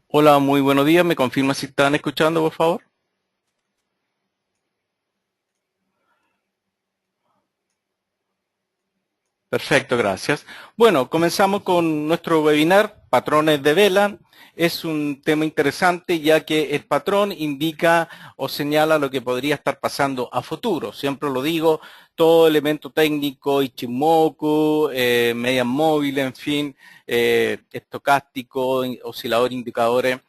Hola, muy buenos días. ¿Me confirma si están escuchando, por favor? Perfecto, gracias. Bueno, comenzamos con nuestro webinar, Patrones de Vela. Es un tema interesante ya que el patrón indica o señala lo que podría estar pasando a futuro. Siempre lo digo, todo elemento técnico, Ichimoku, medias móviles, en fin, estocástico, oscilador, indicadores,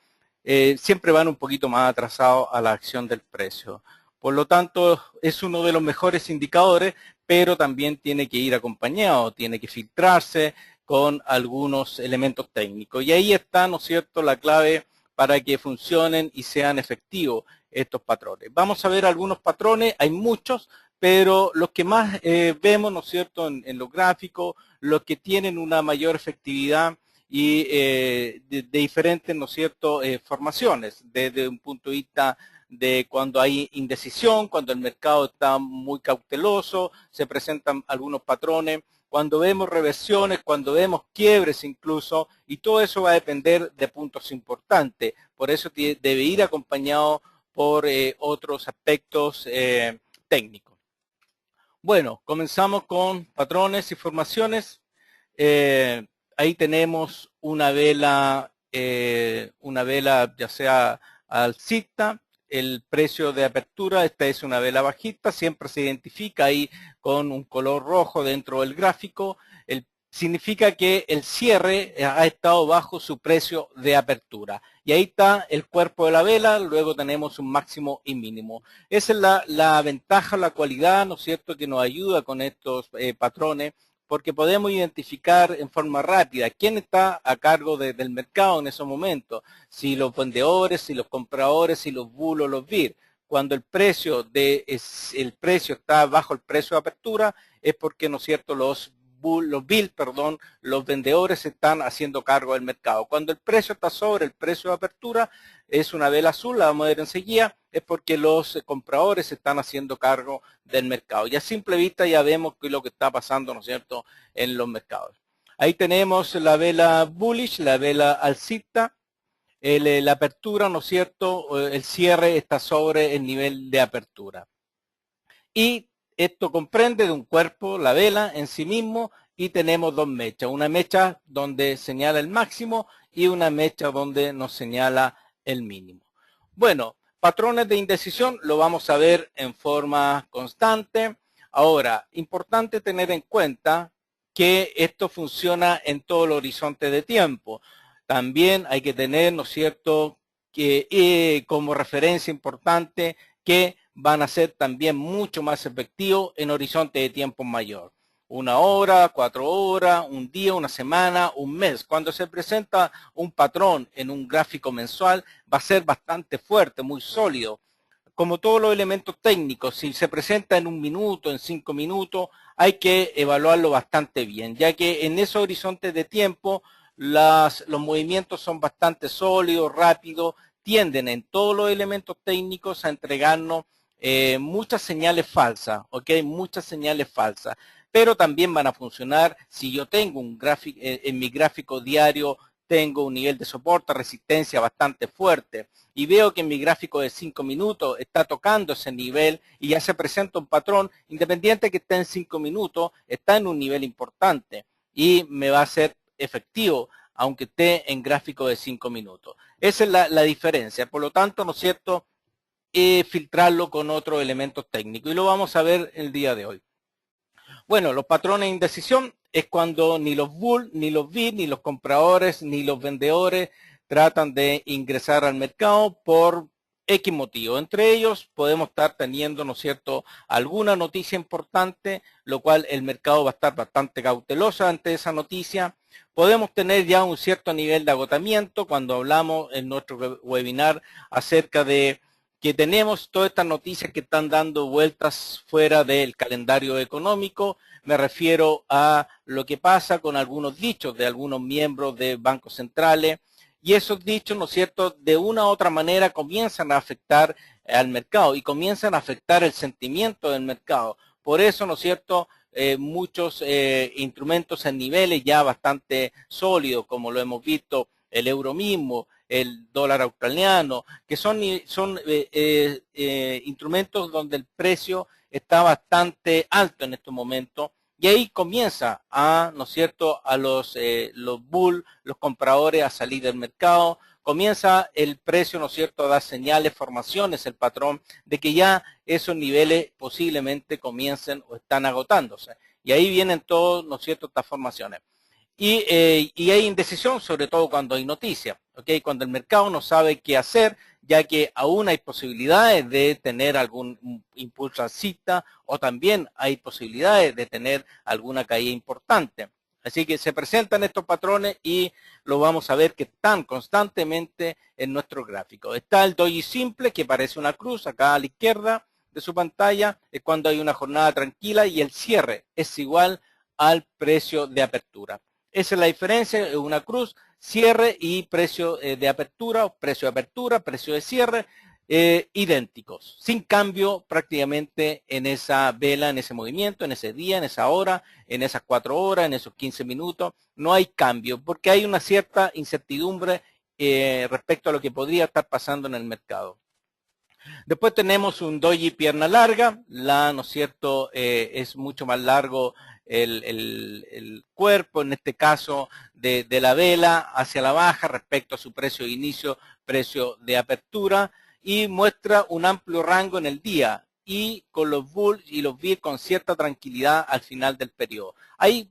siempre van un poquito más atrasados a la acción del precio. Por lo tanto, es uno de los mejores indicadores, pero también tiene que ir acompañado, tiene que filtrarse con algunos elementos técnicos. Y ahí está, ¿no es cierto?, la clave para que funcionen y sean efectivos estos patrones. Vamos a ver algunos patrones, hay muchos, pero los que más vemos, ¿no es cierto?, en los gráficos, los que tienen una mayor efectividad y de diferentes, ¿no es cierto?, formaciones, desde un punto de vista de cuando hay indecisión, cuando el mercado está muy cauteloso, se presentan algunos patrones, cuando vemos reversiones, cuando vemos quiebres incluso, y todo eso va a depender de puntos importantes. Por eso debe ir acompañado por otros aspectos técnicos. Bueno, comenzamos con patrones y formaciones. Eh, Ahí tenemos una vela ya sea alcista, el precio de apertura, esta es una vela bajista, siempre se identifica ahí con un color rojo dentro del gráfico, significa que el cierre ha estado bajo su precio de apertura. Y ahí está el cuerpo de la vela, luego tenemos un máximo y mínimo. Esa es la ventaja, la cualidad, ¿no es cierto?, que nos ayuda con estos patrones, porque podemos identificar en forma rápida quién está a cargo del mercado en esos momentos, si los vendedores, si los compradores, si los bulos, los BIR. Cuando el precio está bajo el precio de apertura, es porque, ¿no es cierto?, los vendedores están haciendo cargo del mercado. Cuando el precio está sobre el precio de apertura, es una vela azul, la vamos a ver enseguida, es porque los compradores están haciendo cargo del mercado. Y a simple vista ya vemos qué es lo que está pasando, ¿no es cierto?, en los mercados. Ahí tenemos la vela bullish, la vela alcista, la apertura, ¿no es cierto?, el cierre está sobre el nivel de apertura. Y esto comprende de un cuerpo, la vela en sí mismo, y tenemos dos mechas. Una mecha donde señala el máximo y una mecha donde nos señala el mínimo. Bueno, patrones de indecisión lo vamos a ver en forma constante. Ahora, importante tener en cuenta que esto funciona en todo el horizonte de tiempo. También hay que tener, ¿no es cierto?, que como referencia importante que van a ser también mucho más efectivos en horizonte de tiempo mayor. 1 hora, 4 horas, un día, una semana, un mes. Cuando se presenta un patrón en un gráfico mensual, va a ser bastante fuerte, muy sólido. Como todos los elementos técnicos, si se presenta en 1 minuto, en 5 minutos, hay que evaluarlo bastante bien, ya que en esos horizontes de tiempo los movimientos son bastante sólidos, rápidos, tienden en todos los elementos técnicos a entregarnos muchas señales falsas, ¿ok? Muchas señales falsas, pero también van a funcionar si yo tengo un gráfico, en mi gráfico diario tengo un nivel de soporte, resistencia bastante fuerte y veo que en mi gráfico de 5 minutos está tocando ese nivel y ya se presenta un patrón, independiente que esté en 5 minutos, está en un nivel importante y me va a ser efectivo aunque esté en gráfico de 5 minutos. Esa es la diferencia. Por lo tanto, ¿no es cierto?, filtrarlo con otros elementos técnicos. Y lo vamos a ver el día de hoy. Bueno, los patrones de indecisión es cuando ni los bull, ni los bid, ni los compradores, ni los vendedores tratan de ingresar al mercado por X motivo. Entre ellos podemos estar teniendo, ¿no es cierto?, alguna noticia importante, lo cual el mercado va a estar bastante cauteloso ante esa noticia. Podemos tener ya un cierto nivel de agotamiento cuando hablamos en nuestro webinar acerca de que tenemos todas estas noticias que están dando vueltas fuera del calendario económico. Me refiero a lo que pasa con algunos dichos de algunos miembros de bancos centrales, y esos dichos, ¿no es cierto?, de una u otra manera comienzan a afectar al mercado y comienzan a afectar el sentimiento del mercado. Por eso, ¿no es cierto?, muchos instrumentos en niveles ya bastante sólidos, como lo hemos visto el euro mismo, el dólar australiano, que son instrumentos donde el precio está bastante alto en estos momentos, y ahí comienza a, ¿no es cierto?, a los bull, los compradores a salir del mercado, comienza el precio, ¿no es cierto?, a dar señales, formaciones, el patrón, de que ya esos niveles posiblemente comiencen o están agotándose. Y ahí vienen todos, ¿no es cierto?, estas formaciones. Y hay indecisión, sobre todo cuando hay noticias, ¿okay? Cuando el mercado no sabe qué hacer, ya que aún hay posibilidades de tener algún impulso alcista o también hay posibilidades de tener alguna caída importante. Así que se presentan estos patrones y lo vamos a ver que están constantemente en nuestro gráfico. Está el doji simple, que parece una cruz acá a la izquierda de su pantalla, es cuando hay una jornada tranquila y el cierre es igual al precio de apertura. Esa es la diferencia, es una cruz, cierre y precio de apertura, precio de cierre, idénticos, sin cambio prácticamente en esa vela, en ese movimiento, en ese día, en esa hora, en esas 4 horas, en esos 15 minutos, no hay cambio, porque hay una cierta incertidumbre respecto a lo que podría estar pasando en el mercado. Después tenemos un doji pierna larga, ¿no es cierto? Es mucho más largo el cuerpo, en este caso de la vela hacia la baja respecto a su precio de inicio, precio de apertura, y muestra un amplio rango en el día y con los bulls y los bears con cierta tranquilidad al final del periodo. Hay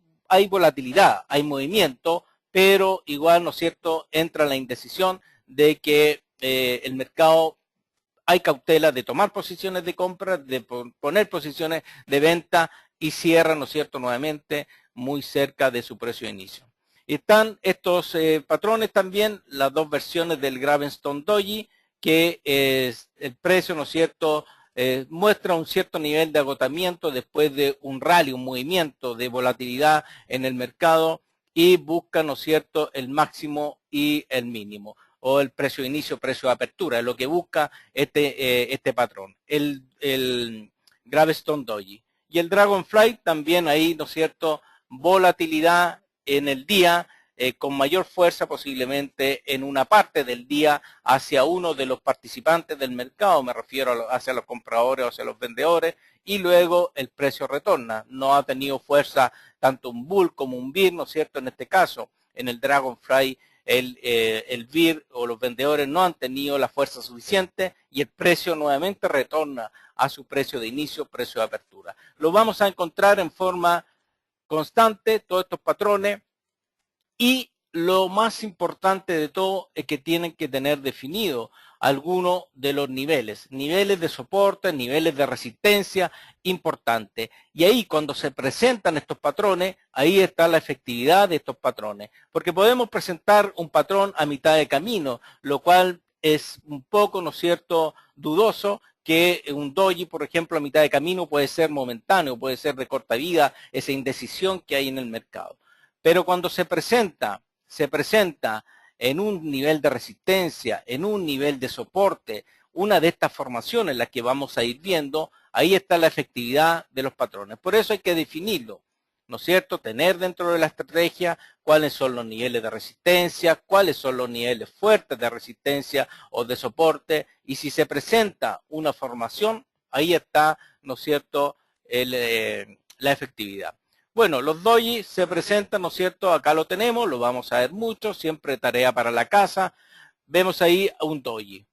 volatilidad, hay movimiento, pero igual, ¿no es cierto?, entra la indecisión de que el mercado hay cautela de tomar posiciones de compra, de poner posiciones de venta y cierra, ¿no es cierto?, nuevamente muy cerca de su precio de inicio. Están estos patrones también, las dos versiones del Gravenstone Doji, que es el precio, ¿no es cierto?, muestra un cierto nivel de agotamiento después de un rally, un movimiento de volatilidad en el mercado y busca, ¿no es cierto?, el máximo y el mínimo, o el precio de inicio, precio de apertura, es lo que busca este patrón, el Gravestone Doji. Y el Dragonfly también ahí, ¿no es cierto?, volatilidad en el día, con mayor fuerza posiblemente en una parte del día hacia uno de los participantes del mercado, me refiero hacia los compradores o hacia los vendedores, y luego el precio retorna. No ha tenido fuerza tanto un bull como un bear, ¿no es cierto?, en este caso, en el Dragonfly el bear o los vendedores no han tenido la fuerza suficiente y el precio nuevamente retorna a su precio de inicio, precio de apertura. Lo vamos a encontrar en forma constante, todos estos patrones, y lo más importante de todo es que tienen que tener definido algunos de los niveles de soporte, niveles de resistencia importantes. Y ahí cuando se presentan estos patrones, ahí está la efectividad de estos patrones. Porque podemos presentar un patrón a mitad de camino, lo cual es un poco, ¿no es cierto?, dudoso, que un doji, por ejemplo, a mitad de camino puede ser momentáneo, puede ser de corta vida, esa indecisión que hay en el mercado. Pero cuando se presenta en un nivel de resistencia, en un nivel de soporte, una de estas formaciones, las que vamos a ir viendo, ahí está la efectividad de los patrones. Por eso hay que definirlo, ¿no es cierto?, tener dentro de la estrategia cuáles son los niveles de resistencia, cuáles son los niveles fuertes de resistencia o de soporte, y si se presenta una formación, ahí está, ¿no es cierto?, la efectividad. Bueno, los doji se presentan, ¿no es cierto?, acá lo tenemos, lo vamos a ver mucho, siempre tarea para la casa. Vemos ahí un doji,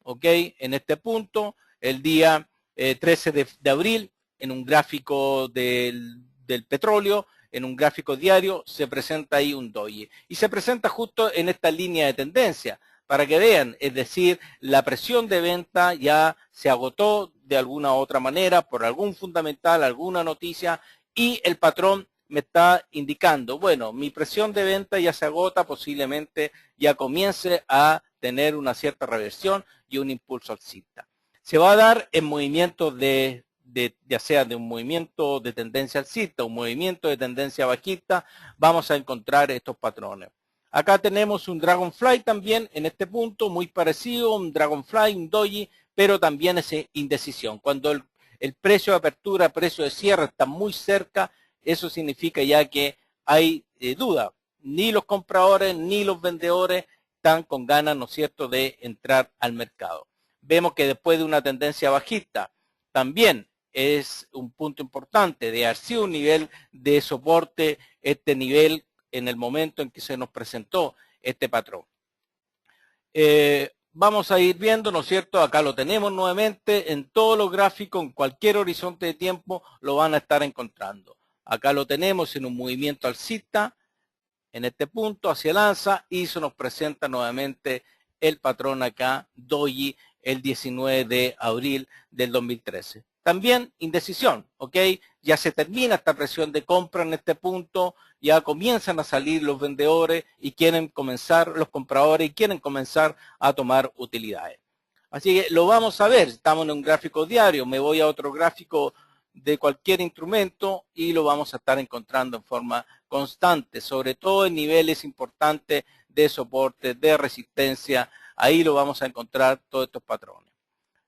¿ok? En este punto, el día 13 de abril, en un gráfico del petróleo, en un gráfico diario, se presenta ahí un doji. Y se presenta justo en esta línea de tendencia, para que vean, es decir, la presión de venta ya se agotó de alguna u otra manera, por algún fundamental, alguna noticia, y el patrón me está indicando, bueno, mi presión de venta ya se agota, posiblemente ya comience a tener una cierta reversión y un impulso alcista. Se va a dar en movimientos ya sea de un movimiento de tendencia alcista, un movimiento de tendencia bajista, vamos a encontrar estos patrones. Acá tenemos un Dragonfly también en este punto, muy parecido, un Dragonfly, un doji, pero también es indecisión. Cuando el precio de apertura, precio de cierre está muy cerca, eso significa ya que hay duda, ni los compradores ni los vendedores están con ganas, ¿no es cierto?, de entrar al mercado. Vemos que después de una tendencia bajista, también es un punto importante de haber sido un nivel de soporte, este nivel en el momento en que se nos presentó este patrón. Vamos a ir viendo, ¿no es cierto? Acá lo tenemos nuevamente en todos los gráficos, en cualquier horizonte de tiempo lo van a estar encontrando. Acá lo tenemos en un movimiento alcista, en este punto hacia el alza, y se nos presenta nuevamente el patrón acá, Doji, el 19 de abril del 2013. También indecisión, ¿ok? Ya se termina esta presión de compra en este punto, ya comienzan a salir los vendedores y quieren comenzar, los compradores, y quieren comenzar a tomar utilidades. Así que lo vamos a ver, estamos en un gráfico diario, me voy a otro gráfico de cualquier instrumento y lo vamos a estar encontrando en forma constante, sobre todo en niveles importantes de soporte, de resistencia, ahí lo vamos a encontrar todos estos patrones.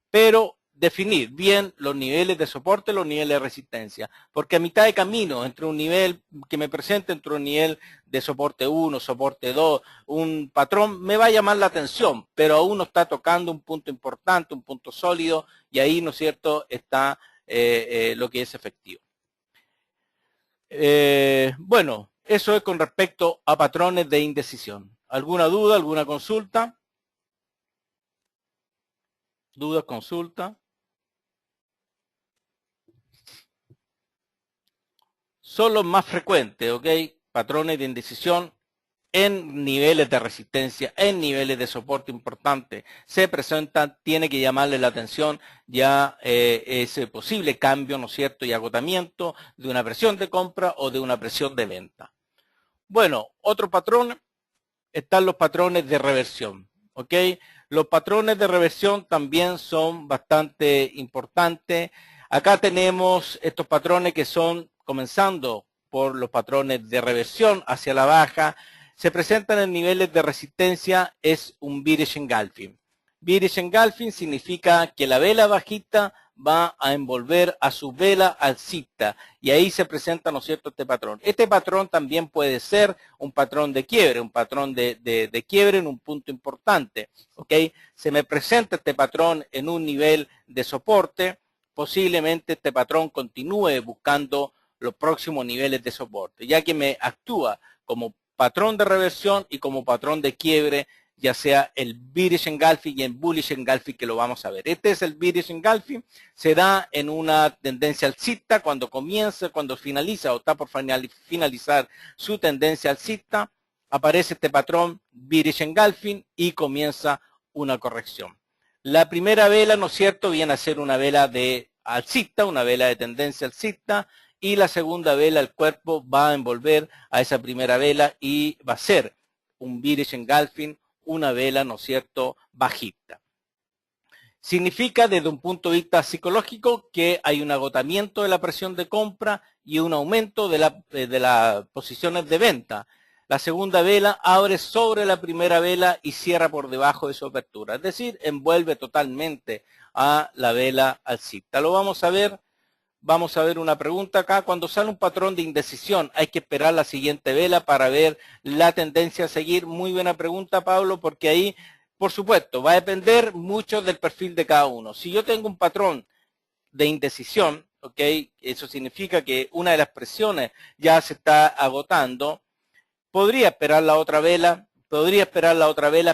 Pero definir bien los niveles de soporte, los niveles de resistencia, porque a mitad de camino, entre un nivel que me presente, entre un nivel de soporte 1, soporte 2, un patrón, me va a llamar la atención, pero aún no está tocando un punto importante, un punto sólido, y ahí, ¿no es cierto?, está lo que es efectivo. Bueno, eso es con respecto a patrones de indecisión. ¿Alguna duda, alguna consulta? ¿Dudas, consulta? Son los más frecuentes, ¿ok? Patrones de indecisión en niveles de resistencia, en niveles de soporte importante, se presentan, tiene que llamarle la atención ya ese posible cambio, ¿no es cierto?, y agotamiento de una presión de compra o de una presión de venta. Bueno, otro patrón, están los patrones de reversión, ¿ok? Los patrones de reversión también son bastante importantes. Acá tenemos estos patrones que son, comenzando por los patrones de reversión hacia la baja, se presentan en niveles de resistencia, es un bearish engulfing. Bearish engulfing significa que la vela bajista va a envolver a su vela alcista y ahí se presenta, ¿no es cierto?, este patrón. Este patrón también puede ser un patrón de quiebre, un patrón de quiebre en un punto importante, ¿ok? Se me presenta este patrón en un nivel de soporte, posiblemente este patrón continúe buscando los próximos niveles de soporte, ya que me actúa como patrón de reversión y como patrón de quiebre, ya sea el bearish engulfing y el bullish engulfing, que lo vamos a ver. Este es el bearish engulfing, se da en una tendencia alcista cuando comienza, cuando finaliza o está por finalizar su tendencia alcista, aparece este patrón bearish engulfing y comienza una corrección. La primera vela, ¿no es cierto?, viene a ser una vela de alcista, una vela de tendencia alcista, y la segunda vela, el cuerpo va a envolver a esa primera vela y va a ser un bearish engulfing, una vela, ¿no es cierto?, bajista. Significa desde un punto de vista psicológico que hay un agotamiento de la presión de compra y un aumento de las posiciones de venta. La segunda vela abre sobre la primera vela y cierra por debajo de su apertura, es decir, envuelve totalmente a la vela alcista. Lo vamos a ver. Vamos a ver una pregunta acá. Cuando sale un patrón de indecisión, ¿hay que esperar la siguiente vela para ver la tendencia a seguir? Muy buena pregunta, Pablo, porque ahí, por supuesto, va a depender mucho del perfil de cada uno. Si yo tengo un patrón de indecisión, ¿ok?, eso significa que una de las presiones ya se está agotando, podría esperar la otra vela,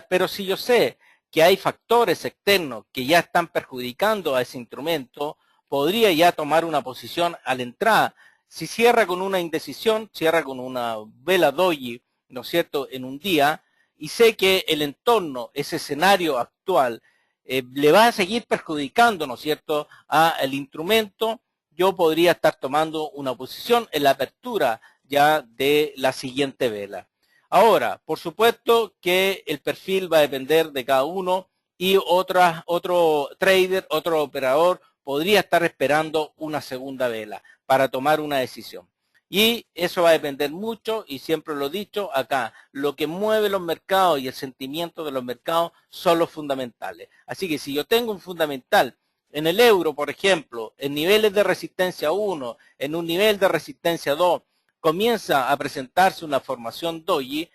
pero si yo sé que hay factores externos que ya están perjudicando a ese instrumento, podría ya tomar una posición a la entrada. Si cierra con una indecisión, cierra con una vela doji, ¿no es cierto?, en un día, y sé que el entorno, ese escenario actual, le va a seguir perjudicando, ¿no es cierto?, al instrumento, yo podría estar tomando una posición en la apertura ya de la siguiente vela. Ahora, por supuesto que el perfil va a depender de cada uno y otro trader, otro operador podría estar esperando una segunda vela para tomar una decisión. Y eso va a depender mucho, y siempre lo he dicho acá, lo que mueve los mercados y el sentimiento de los mercados son los fundamentales. Así que si yo tengo un fundamental en el euro, por ejemplo, en niveles de resistencia 1, en un nivel de resistencia 2, comienza a presentarse una formación doji,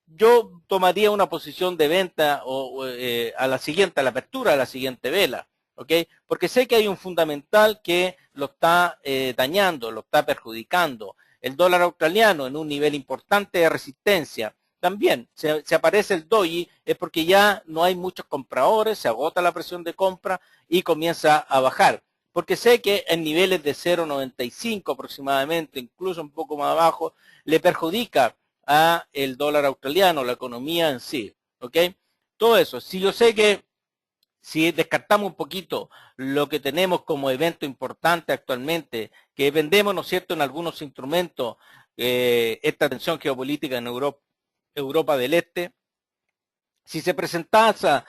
yo tomaría una posición de venta a la apertura de la siguiente vela, ¿ok? Porque sé que hay un fundamental que lo está dañando, lo está perjudicando. El dólar australiano en un nivel importante de resistencia. También, se aparece el doji, es porque ya no hay muchos compradores, se agota la presión de compra y comienza a bajar. Porque sé que en niveles de 0,95 aproximadamente, incluso un poco más abajo, le perjudica a el dólar australiano, la economía en sí, ¿ok? Todo eso, si yo sé que si descartamos un poquito lo que tenemos como evento importante actualmente, que vendemos, ¿no es cierto?, en algunos instrumentos, esta tensión geopolítica en Europa del Este, si se presenta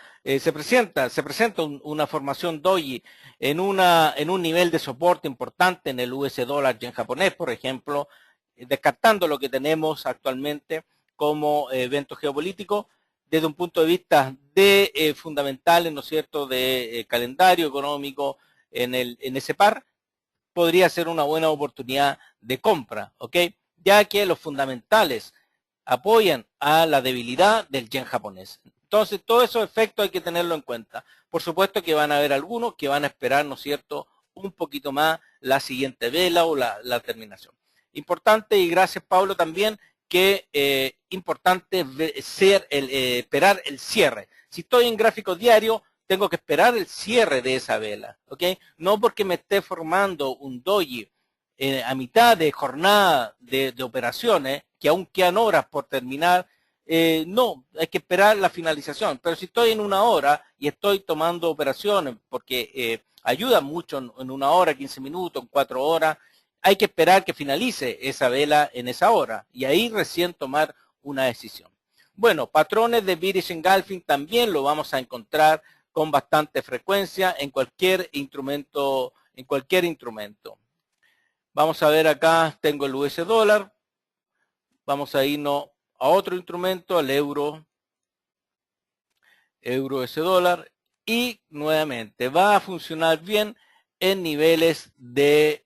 una formación doji en un nivel de soporte importante en el US dólar yen japonés, por ejemplo, descartando lo que tenemos actualmente como evento geopolítico, desde un punto de vista de fundamentales, ¿no es cierto?, de calendario económico en ese par, podría ser una buena oportunidad de compra, ¿ok? Ya que los fundamentales apoyan a la debilidad del yen japonés. Entonces, todos esos efectos hay que tenerlo en cuenta. Por supuesto que van a haber algunos que van a esperar, ¿no es cierto?, un poquito más la siguiente vela o la terminación. Importante, y gracias Pablo también, que importante esperar el cierre. Si estoy en gráfico diario, tengo que esperar el cierre de esa vela, ¿ok? No porque me esté formando un doji a mitad de jornada de operaciones, que aún quedan horas por terminar, no, hay que esperar la finalización. Pero si estoy en una hora y estoy tomando operaciones, porque ayuda mucho en una hora, 15 minutos, en 4 horas, hay que esperar que finalice esa vela en esa hora y ahí recién tomar una decisión. Bueno, patrones de bearish engulfing también lo vamos a encontrar con bastante frecuencia en cualquier instrumento, Vamos a ver acá, tengo el US dólar. Vamos a irnos a otro instrumento, al euro US dólar. Y nuevamente va a funcionar bien en niveles de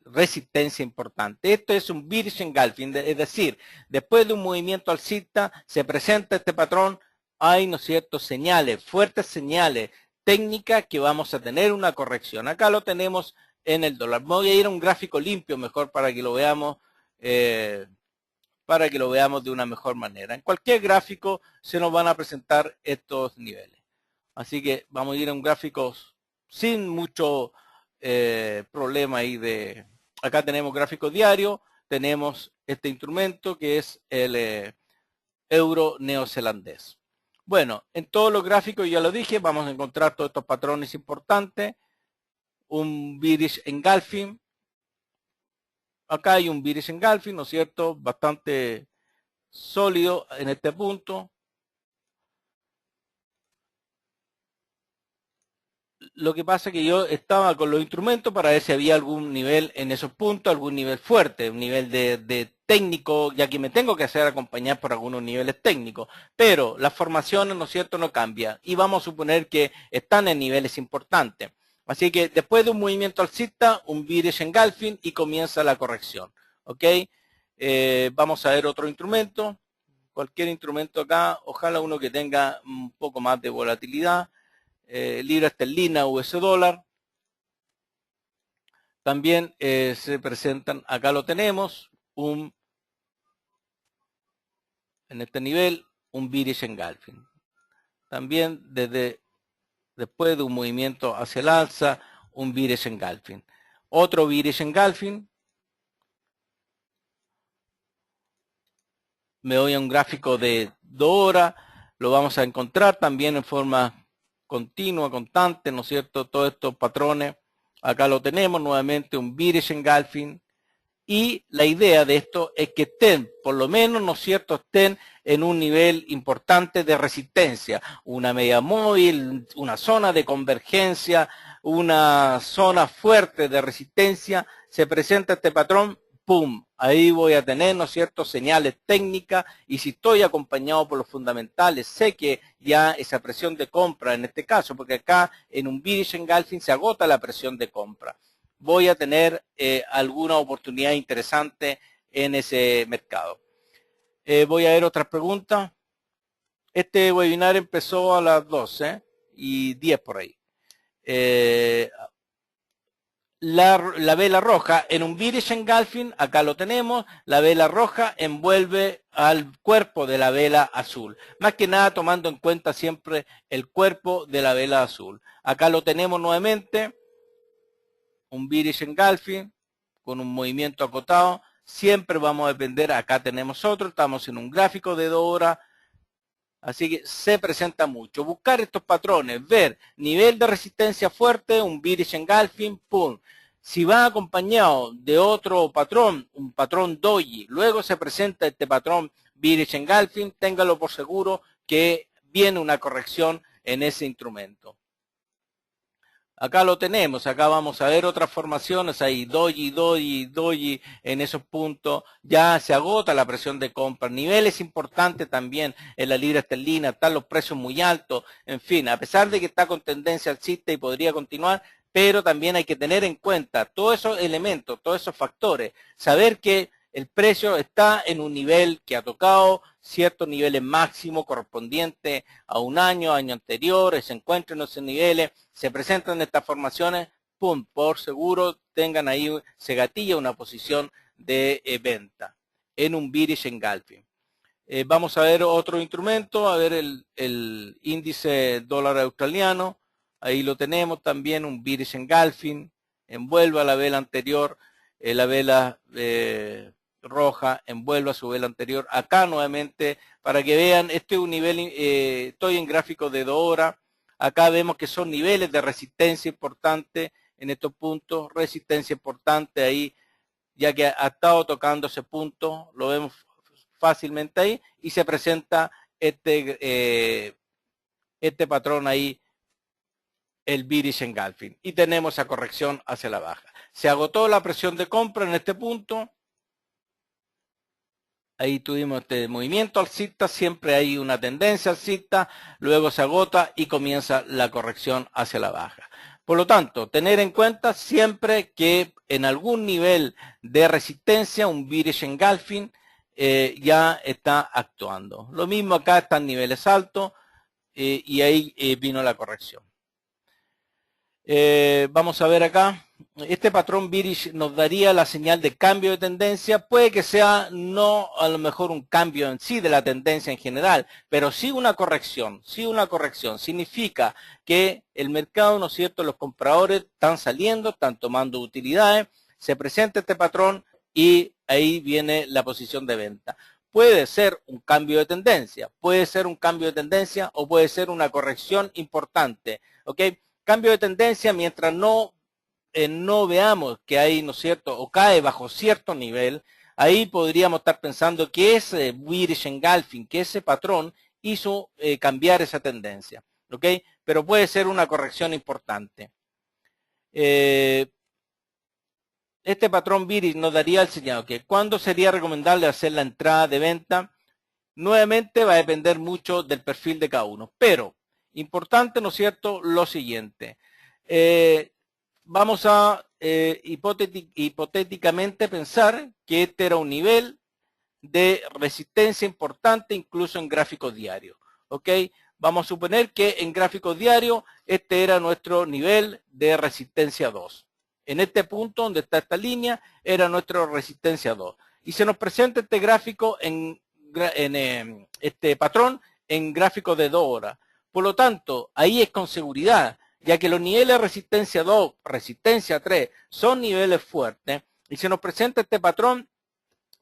resistencia importante. Esto es un bearish engulfing, es decir, después de un movimiento alcista se presenta este patrón, hay, ¿no es cierto?, señales, fuertes señales técnicas que vamos a tener una corrección. Acá lo tenemos en el dólar. Me voy a ir a un gráfico limpio mejor para que lo veamos de una mejor manera. En cualquier gráfico se nos van a presentar estos niveles. Así que vamos a ir a un gráfico sin mucho problema ahí de... Acá tenemos gráfico diario, tenemos este instrumento que es el euro neozelandés. Bueno, en todos los gráficos, ya lo dije, vamos a encontrar todos estos patrones importantes. Un bearish engulfing. Acá hay un bearish engulfing, ¿no es cierto? Bastante sólido en este punto. Lo que pasa es que yo estaba con los instrumentos para ver si había algún nivel en esos puntos, algún nivel fuerte, un nivel de técnico, ya que me tengo que hacer acompañar por algunos niveles técnicos. Pero las formaciones, ¿no es cierto?, no cambian. Y vamos a suponer que están en niveles importantes. Así que después de un movimiento alcista, un bearish engulfing y comienza la corrección. ¿Ok? Vamos a ver otro instrumento. Cualquier instrumento acá, ojalá uno que tenga un poco más de volatilidad. Libra esterlina, US dólar. También se presentan, acá lo tenemos, en este nivel, un bearish engulfing. También después de un movimiento hacia el alza, un bearish engulfing. Otro bearish engulfing. Me voy a un gráfico de 2 horas, lo vamos a encontrar también en forma continua, constante, ¿no es cierto? Todos estos patrones, acá lo tenemos nuevamente, un bearish engulfing, y la idea de esto es que estén, por lo menos, ¿no es cierto?, estén en un nivel importante de resistencia, una media móvil, una zona de convergencia, una zona fuerte de resistencia, se presenta este patrón, ¡pum! Ahí voy a tener, ¿no es cierto?, señales técnicas, y si estoy acompañado por los fundamentales, sé que ya esa presión de compra, en este caso, porque acá en un bearish engulfing se agota la presión de compra. voy a tener alguna oportunidad interesante en ese mercado. Voy a ver otras preguntas. Este webinar empezó a las 12:10 por ahí. La vela roja en un bearish engulfing, acá lo tenemos, la vela roja envuelve al cuerpo de la vela azul, más que nada tomando en cuenta siempre el cuerpo de la vela azul. Acá lo tenemos nuevamente, un bearish engulfing con un movimiento acotado, siempre vamos a depender, acá tenemos otro, estamos en un gráfico de 2 horas, así que se presenta mucho. Buscar estos patrones, ver nivel de resistencia fuerte, un bearish engulfing, pum. Si va acompañado de otro patrón, un patrón doji, luego se presenta este patrón bearish engulfing, téngalo por seguro que viene una corrección en ese instrumento. Acá lo tenemos, acá vamos a ver otras formaciones, ahí doji, doji, doji en esos puntos, ya se agota la presión de compra, niveles importantes también en la libra esterlina, están los precios muy altos, en fin, a pesar de que está con tendencia alcista y podría continuar, pero también hay que tener en cuenta todos esos elementos, todos esos factores, saber que el precio está en un nivel que ha tocado ciertos niveles máximos correspondientes a un año anterior, se encuentran en esos niveles, se presentan estas formaciones, pum, por seguro tengan ahí, se gatilla una posición de venta en un bearish engulfing. Vamos a ver otro instrumento, a ver el índice dólar australiano, ahí lo tenemos también, un bearish engulfing, envuelve a la vela anterior, la vela roja, envuelve a su vela anterior. Acá nuevamente, para que vean, este es un nivel, estoy en gráfico de 2 horas, acá vemos que son niveles de resistencia importante en estos puntos, resistencia importante ahí, ya que ha estado tocando ese punto, lo vemos fácilmente ahí, y se presenta este patrón ahí, el bearish engulfing, y tenemos esa corrección hacia la baja. Se agotó la presión de compra en este punto, ahí tuvimos este movimiento alcista, siempre hay una tendencia alcista, luego se agota y comienza la corrección hacia la baja. Por lo tanto, tener en cuenta siempre que en algún nivel de resistencia, un bearish engulfing ya está actuando. Lo mismo acá, están niveles altos y ahí vino la corrección. Vamos a ver acá. Este patrón bearish nos daría la señal de cambio de tendencia. Puede que sea no a lo mejor un cambio en sí de la tendencia en general, pero sí una corrección. Sí una corrección. Significa que el mercado, ¿no es cierto?, los compradores están saliendo, están tomando utilidades, se presenta este patrón y ahí viene la posición de venta. Puede ser un cambio de tendencia, puede ser un cambio de tendencia o puede ser una corrección importante, ¿ok? Cambio de tendencia mientras no veamos que hay, ¿no es cierto?, o cae bajo cierto nivel, ahí podríamos estar pensando que ese bearish engulfing, que ese patrón hizo cambiar esa tendencia, ¿ok? Pero puede ser una corrección importante. Este patrón bearish nos daría el señal que ¿cuándo sería recomendable hacer la entrada de venta? Nuevamente va a depender mucho del perfil de cada uno, pero importante, ¿no es cierto?, lo siguiente. Vamos a hipotéticamente pensar que este era un nivel de resistencia importante incluso en gráficos diarios, ¿ok? Vamos a suponer que en gráficos diarios este era nuestro nivel de resistencia 2. En este punto donde está esta línea era nuestra resistencia 2. Y se nos presenta este gráfico este patrón en gráfico de 2 horas. Por lo tanto, ahí es con seguridad, ya que los niveles de resistencia 2, resistencia 3 son niveles fuertes y se nos presenta este patrón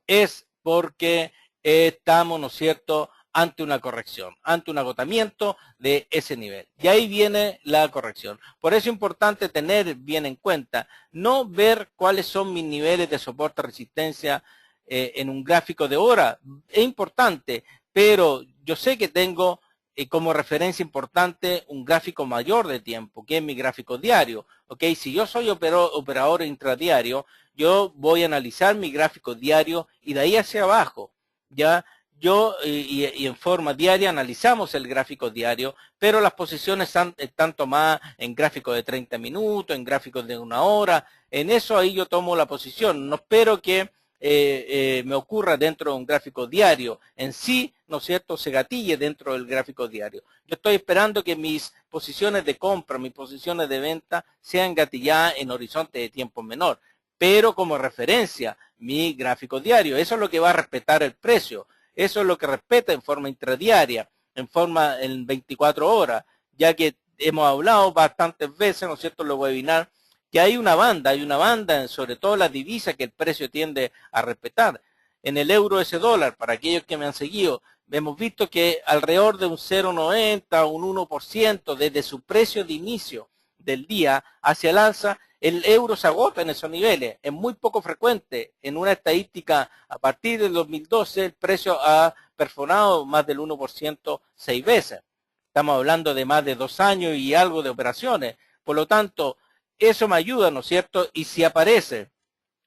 es porque estamos, ¿no es cierto?, ante una corrección, ante un agotamiento de ese nivel. Y ahí viene la corrección. Por eso es importante tener bien en cuenta, no ver cuáles son mis niveles de soporte resistencia en un gráfico de hora. Es importante, pero yo sé que tengo como referencia importante un gráfico mayor de tiempo, que es mi gráfico diario. ¿Ok? Si yo soy operador intradiario, yo voy a analizar mi gráfico diario y de ahí hacia abajo, ¿ya? y en forma diaria analizamos el gráfico diario, pero las posiciones están tomadas en gráficos de 30 minutos, en gráficos de 1 hora. En eso ahí yo tomo la posición. No espero que me ocurra dentro de un gráfico diario. En sí, ¿no es cierto?, se gatille dentro del gráfico diario. Yo estoy esperando que mis posiciones de compra, mis posiciones de venta sean gatilladas en horizonte de tiempo menor. Pero como referencia, mi gráfico diario, eso es lo que va a respetar el precio. Eso es lo que respeta en forma intradiaria, en 24 horas, ya que hemos hablado bastantes veces, ¿no es cierto?, en los webinars, que hay una banda, sobre todo las divisas, que el precio tiende a respetar. En el euro ese dólar, para aquellos que me han seguido, hemos visto que alrededor de un 0,90, un 1%, desde su precio de inicio del día hacia el alza, el euro se agota en esos niveles. Es muy poco frecuente. En una estadística, a partir del 2012, el precio ha perforado más del 1% 6 veces. Estamos hablando de más de 2 años y algo de operaciones. Por lo tanto, eso me ayuda, ¿no es cierto? Y si aparece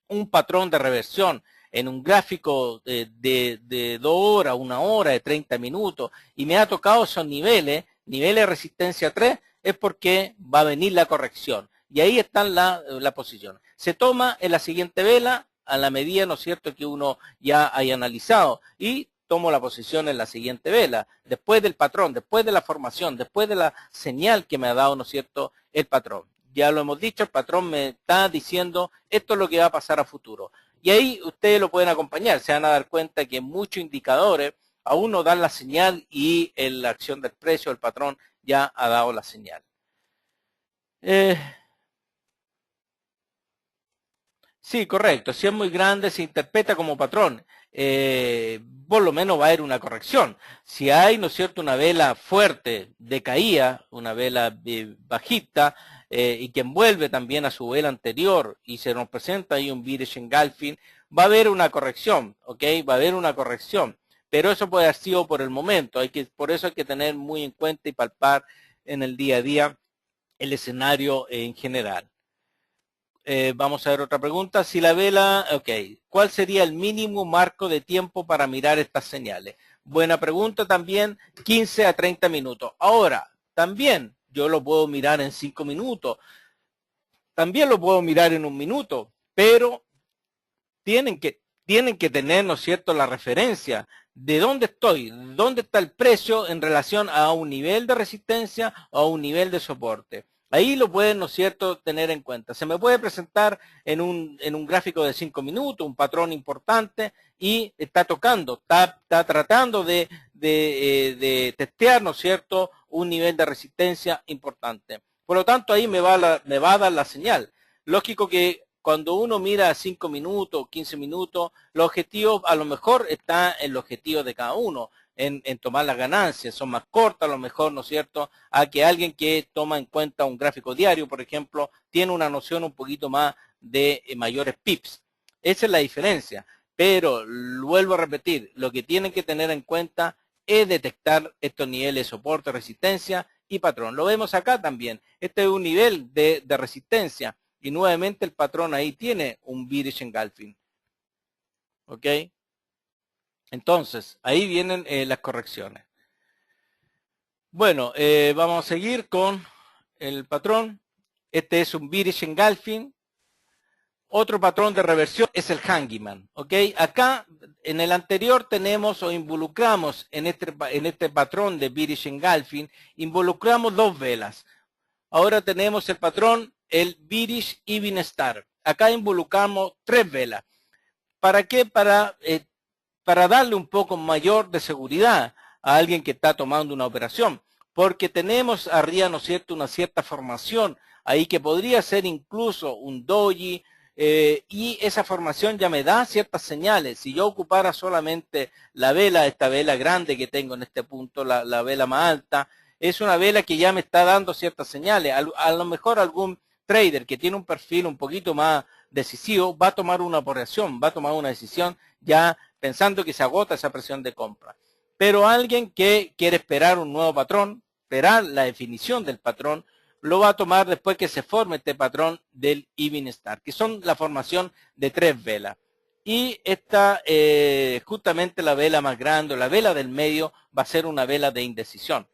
un patrón de reversión en un gráfico de 2 horas, 1 hora, de 30 minutos, y me ha tocado esos niveles de resistencia 3, es porque va a venir la corrección. Y ahí están la posición. Se toma en la siguiente vela, a la medida, ¿no es cierto?, que uno ya haya analizado. Y tomo la posición en la siguiente vela, después del patrón, después de la formación, después de la señal que me ha dado, ¿no es cierto?, el patrón. Ya lo hemos dicho, el patrón me está diciendo esto es lo que va a pasar a futuro. Y ahí ustedes lo pueden acompañar. Se van a dar cuenta que muchos indicadores aún no dan la señal y la acción del precio, el patrón, ya ha dado la señal. Sí, correcto. Si es muy grande, se interpreta como patrón. Por lo menos va a haber una corrección. Si hay, ¿no es cierto?, una vela fuerte de caída, una vela bajista, y que envuelve también a su vela anterior y se nos presenta ahí un bearish engulfing, va a haber una corrección, ¿ok? Va a haber una corrección. Pero eso puede haber sido por el momento. Por eso hay que tener muy en cuenta y palpar en el día a día el escenario en general. Vamos a ver otra pregunta. Si la vela, ok, ¿cuál sería el mínimo marco de tiempo para mirar estas señales? Buena pregunta también, 15 a 30 minutos. Ahora, también yo lo puedo mirar en 5 minutos. También lo puedo mirar en 1 minuto, pero tienen que tener, ¿no es cierto?, la referencia de dónde estoy, dónde está el precio en relación a un nivel de resistencia o a un nivel de soporte. Ahí lo pueden, ¿no es cierto?, tener en cuenta. Se me puede presentar en un gráfico de 5 minutos, un patrón importante, y está tocando, está tratando de testear, ¿no es cierto?, un nivel de resistencia importante. Por lo tanto, ahí me va a dar la señal. Lógico que cuando uno mira 5 minutos, 15 minutos, los objetivos a lo mejor está en los objetivos de cada uno, en tomar las ganancias, son más cortas a lo mejor, ¿no es cierto?, a que alguien que toma en cuenta un gráfico diario, por ejemplo, tiene una noción un poquito más de mayores pips. Esa es la diferencia, pero vuelvo a repetir, lo que tienen que tener en cuenta es detectar estos niveles de soporte, resistencia y patrón. Lo vemos acá también, este es un nivel de resistencia. Y nuevamente el patrón ahí tiene un bearish engulfing. ¿Ok? Entonces, ahí vienen las correcciones. Bueno, vamos a seguir con el patrón. Este es un bearish engulfing. Otro patrón de reversión es el Hangman. ¿Ok? Acá, en el anterior tenemos o involucramos en este patrón de bearish engulfing, involucramos 2 velas. Ahora tenemos el patrón, el bearish even star. Acá involucramos 3 velas. ¿Para qué? Para darle un poco mayor de seguridad a alguien que está tomando una operación. Porque tenemos arriba, ¿no es cierto?, una cierta formación ahí que podría ser incluso un doji, y esa formación ya me da ciertas señales. Si yo ocupara solamente la vela, esta vela grande que tengo en este punto, la vela más alta, es una vela que ya me está dando ciertas señales. A lo mejor algún trader que tiene un perfil un poquito más decisivo va a tomar una operación, va a tomar una decisión ya pensando que se agota esa presión de compra. Pero alguien que quiere esperar un nuevo patrón, esperar la definición del patrón, lo va a tomar después que se forme este patrón del Even Star, que son la formación de 3 velas. Y esta, justamente la vela más grande, la vela del medio, va a ser una vela de indecisión.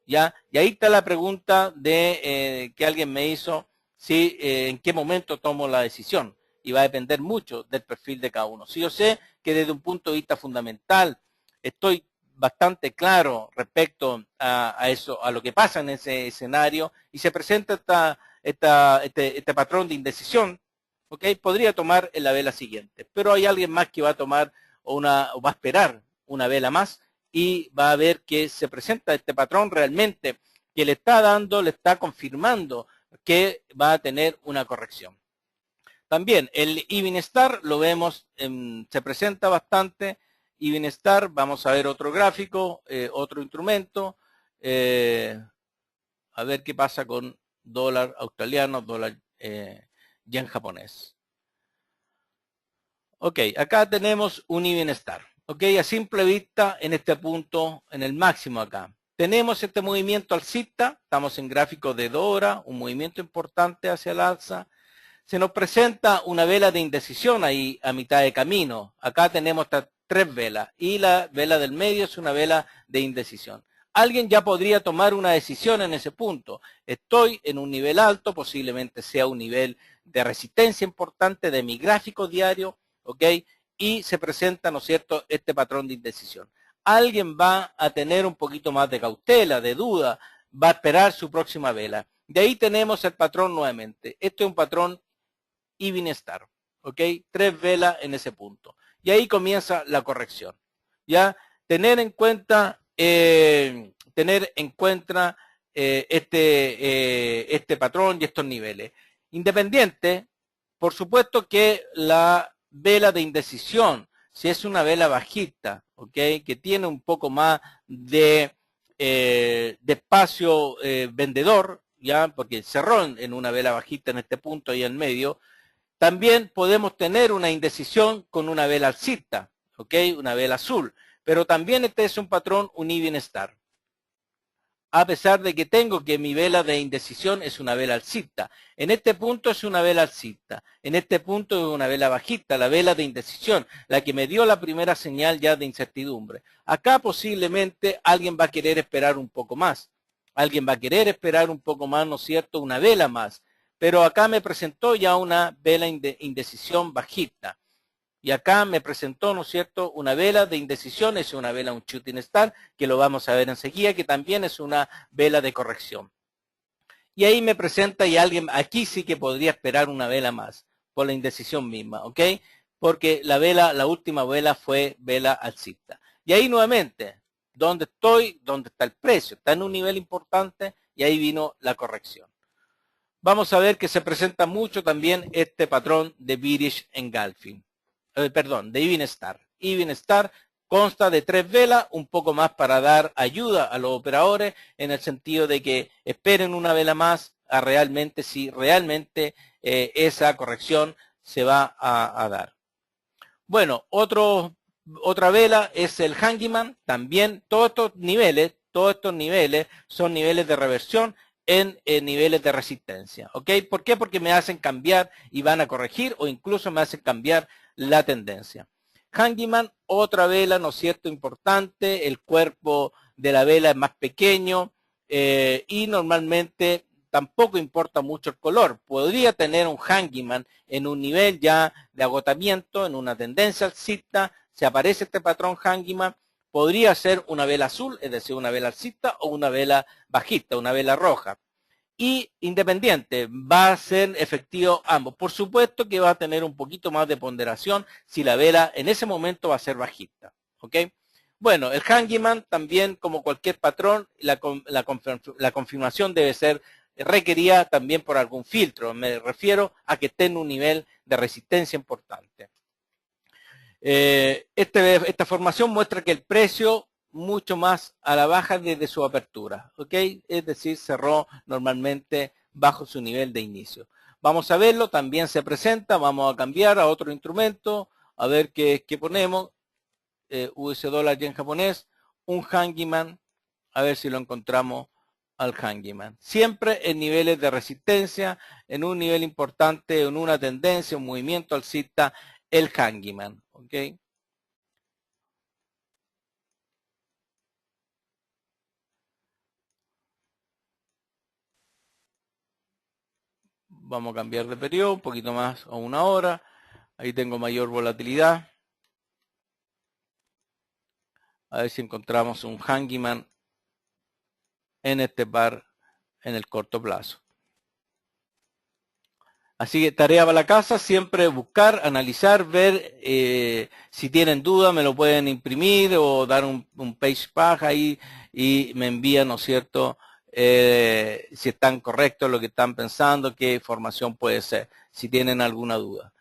¿Ya? Y ahí está la pregunta de que alguien me hizo, si en qué momento tomo la decisión. Y va a depender mucho del perfil de cada uno. Si yo sé que desde un punto de vista fundamental estoy bastante claro respecto a eso, a lo que pasa en ese escenario, y se presenta este patrón de indecisión, ¿ok? Podría tomar en la vela siguiente, pero hay alguien más que va a tomar o va a esperar una vela más y va a ver que se presenta este patrón realmente que le está dando, le está confirmando que va a tener una corrección. También el Even Star lo vemos, se presenta bastante. Even Star, vamos a ver otro gráfico, otro instrumento, a ver qué pasa con dólar australiano, dólar yen japonés. Ok, acá tenemos un Even Star. Ok, a simple vista en este punto, en el máximo acá. Tenemos este movimiento alcista, estamos en gráfico de 2 horas, un movimiento importante hacia el alza. Se nos presenta una vela de indecisión ahí a mitad de camino. Acá tenemos estas 3 velas y la vela del medio es una vela de indecisión. Alguien ya podría tomar una decisión en ese punto. Estoy en un nivel alto, posiblemente sea un nivel de resistencia importante de mi gráfico diario, ¿ok? Y se presenta, ¿no es cierto?, este patrón de indecisión. Alguien va a tener un poquito más de cautela, de duda, va a esperar su próxima vela. De ahí tenemos el patrón nuevamente. Este es un patrón y bienestar, ¿ok? 3 velas en ese punto. Y ahí comienza la corrección, ¿ya? Tener en cuenta este patrón y estos niveles. Independiente, por supuesto que la vela de indecisión, si es una vela bajista, ¿ok? Que tiene un poco más de espacio vendedor, ya, porque cerró en una vela bajista en este punto y en medio. También podemos tener una indecisión con una vela alcista, ¿ok? Una vela azul. Pero también este es un patrón unibienestar. A pesar de que tengo que mi vela de indecisión es una vela alcista. En este punto es una vela alcista. En este punto es una vela bajista, la vela de indecisión, la que me dio la primera señal ya de incertidumbre. Acá posiblemente alguien va a querer esperar un poco más. Alguien va a querer esperar un poco más, ¿no es cierto? Una vela más. Pero acá me presentó ya una vela de indecisión bajista. Y acá me presentó, ¿no es cierto?, una vela de indecisión, es una vela, un shooting star, que lo vamos a ver enseguida, que también es una vela de corrección. Y ahí me presenta y alguien, aquí sí que podría esperar una vela más, por la indecisión misma, ¿ok? Porque la última vela fue vela alcista. Y ahí nuevamente, ¿dónde estoy? ¿Dónde está el precio? Está en un nivel importante y ahí vino la corrección. Vamos a ver que se presenta mucho también este patrón de bearish engulfing. De Even Star. Even Star consta de 3 velas, un poco más para dar ayuda a los operadores en el sentido de que esperen una vela más a realmente, si realmente esa corrección se va a dar. Bueno, otra vela es el Handyman. También todos estos niveles son niveles de reversión en niveles de resistencia. ¿Ok? ¿Por qué? Porque me hacen cambiar y van a corregir o incluso me hacen cambiar la tendencia. Handyman, otra vela, ¿no es cierto?, importante. El cuerpo de la vela es más pequeño y normalmente tampoco importa mucho el color. Podría tener un Handyman en un nivel ya de agotamiento, en una tendencia alcista, se aparece este patrón Handyman, podría ser una vela azul, es decir, una vela alcista o una vela bajista, una vela roja. Y independiente, va a ser efectivo ambos. Por supuesto que va a tener un poquito más de ponderación si la vela en ese momento va a ser bajista. ¿Ok? Bueno, el Handyman también, como cualquier patrón, la confirmación debe ser requerida también por algún filtro. Me refiero a que esté en un nivel de resistencia importante. Esta formación muestra que el precio mucho más a la baja desde su apertura, ¿ok? Es decir, cerró normalmente bajo su nivel de inicio. Vamos a verlo, también se presenta, vamos a cambiar a otro instrumento, a ver qué ponemos, US dólar yen japonés, un Handyman, a ver si lo encontramos al Handyman. Siempre en niveles de resistencia, en un nivel importante, en una tendencia, un movimiento alcista el handyman, ¿ok? Vamos a cambiar de periodo, un poquito más a 1 hora. Ahí tengo mayor volatilidad. A ver si encontramos un handyman en este par en el corto plazo. Así que tarea para la casa, siempre buscar, analizar, ver si tienen duda, me lo pueden imprimir o dar un page page ahí y me envían, ¿no es cierto?, si están correctos lo que están pensando, qué información puede ser, si tienen alguna duda.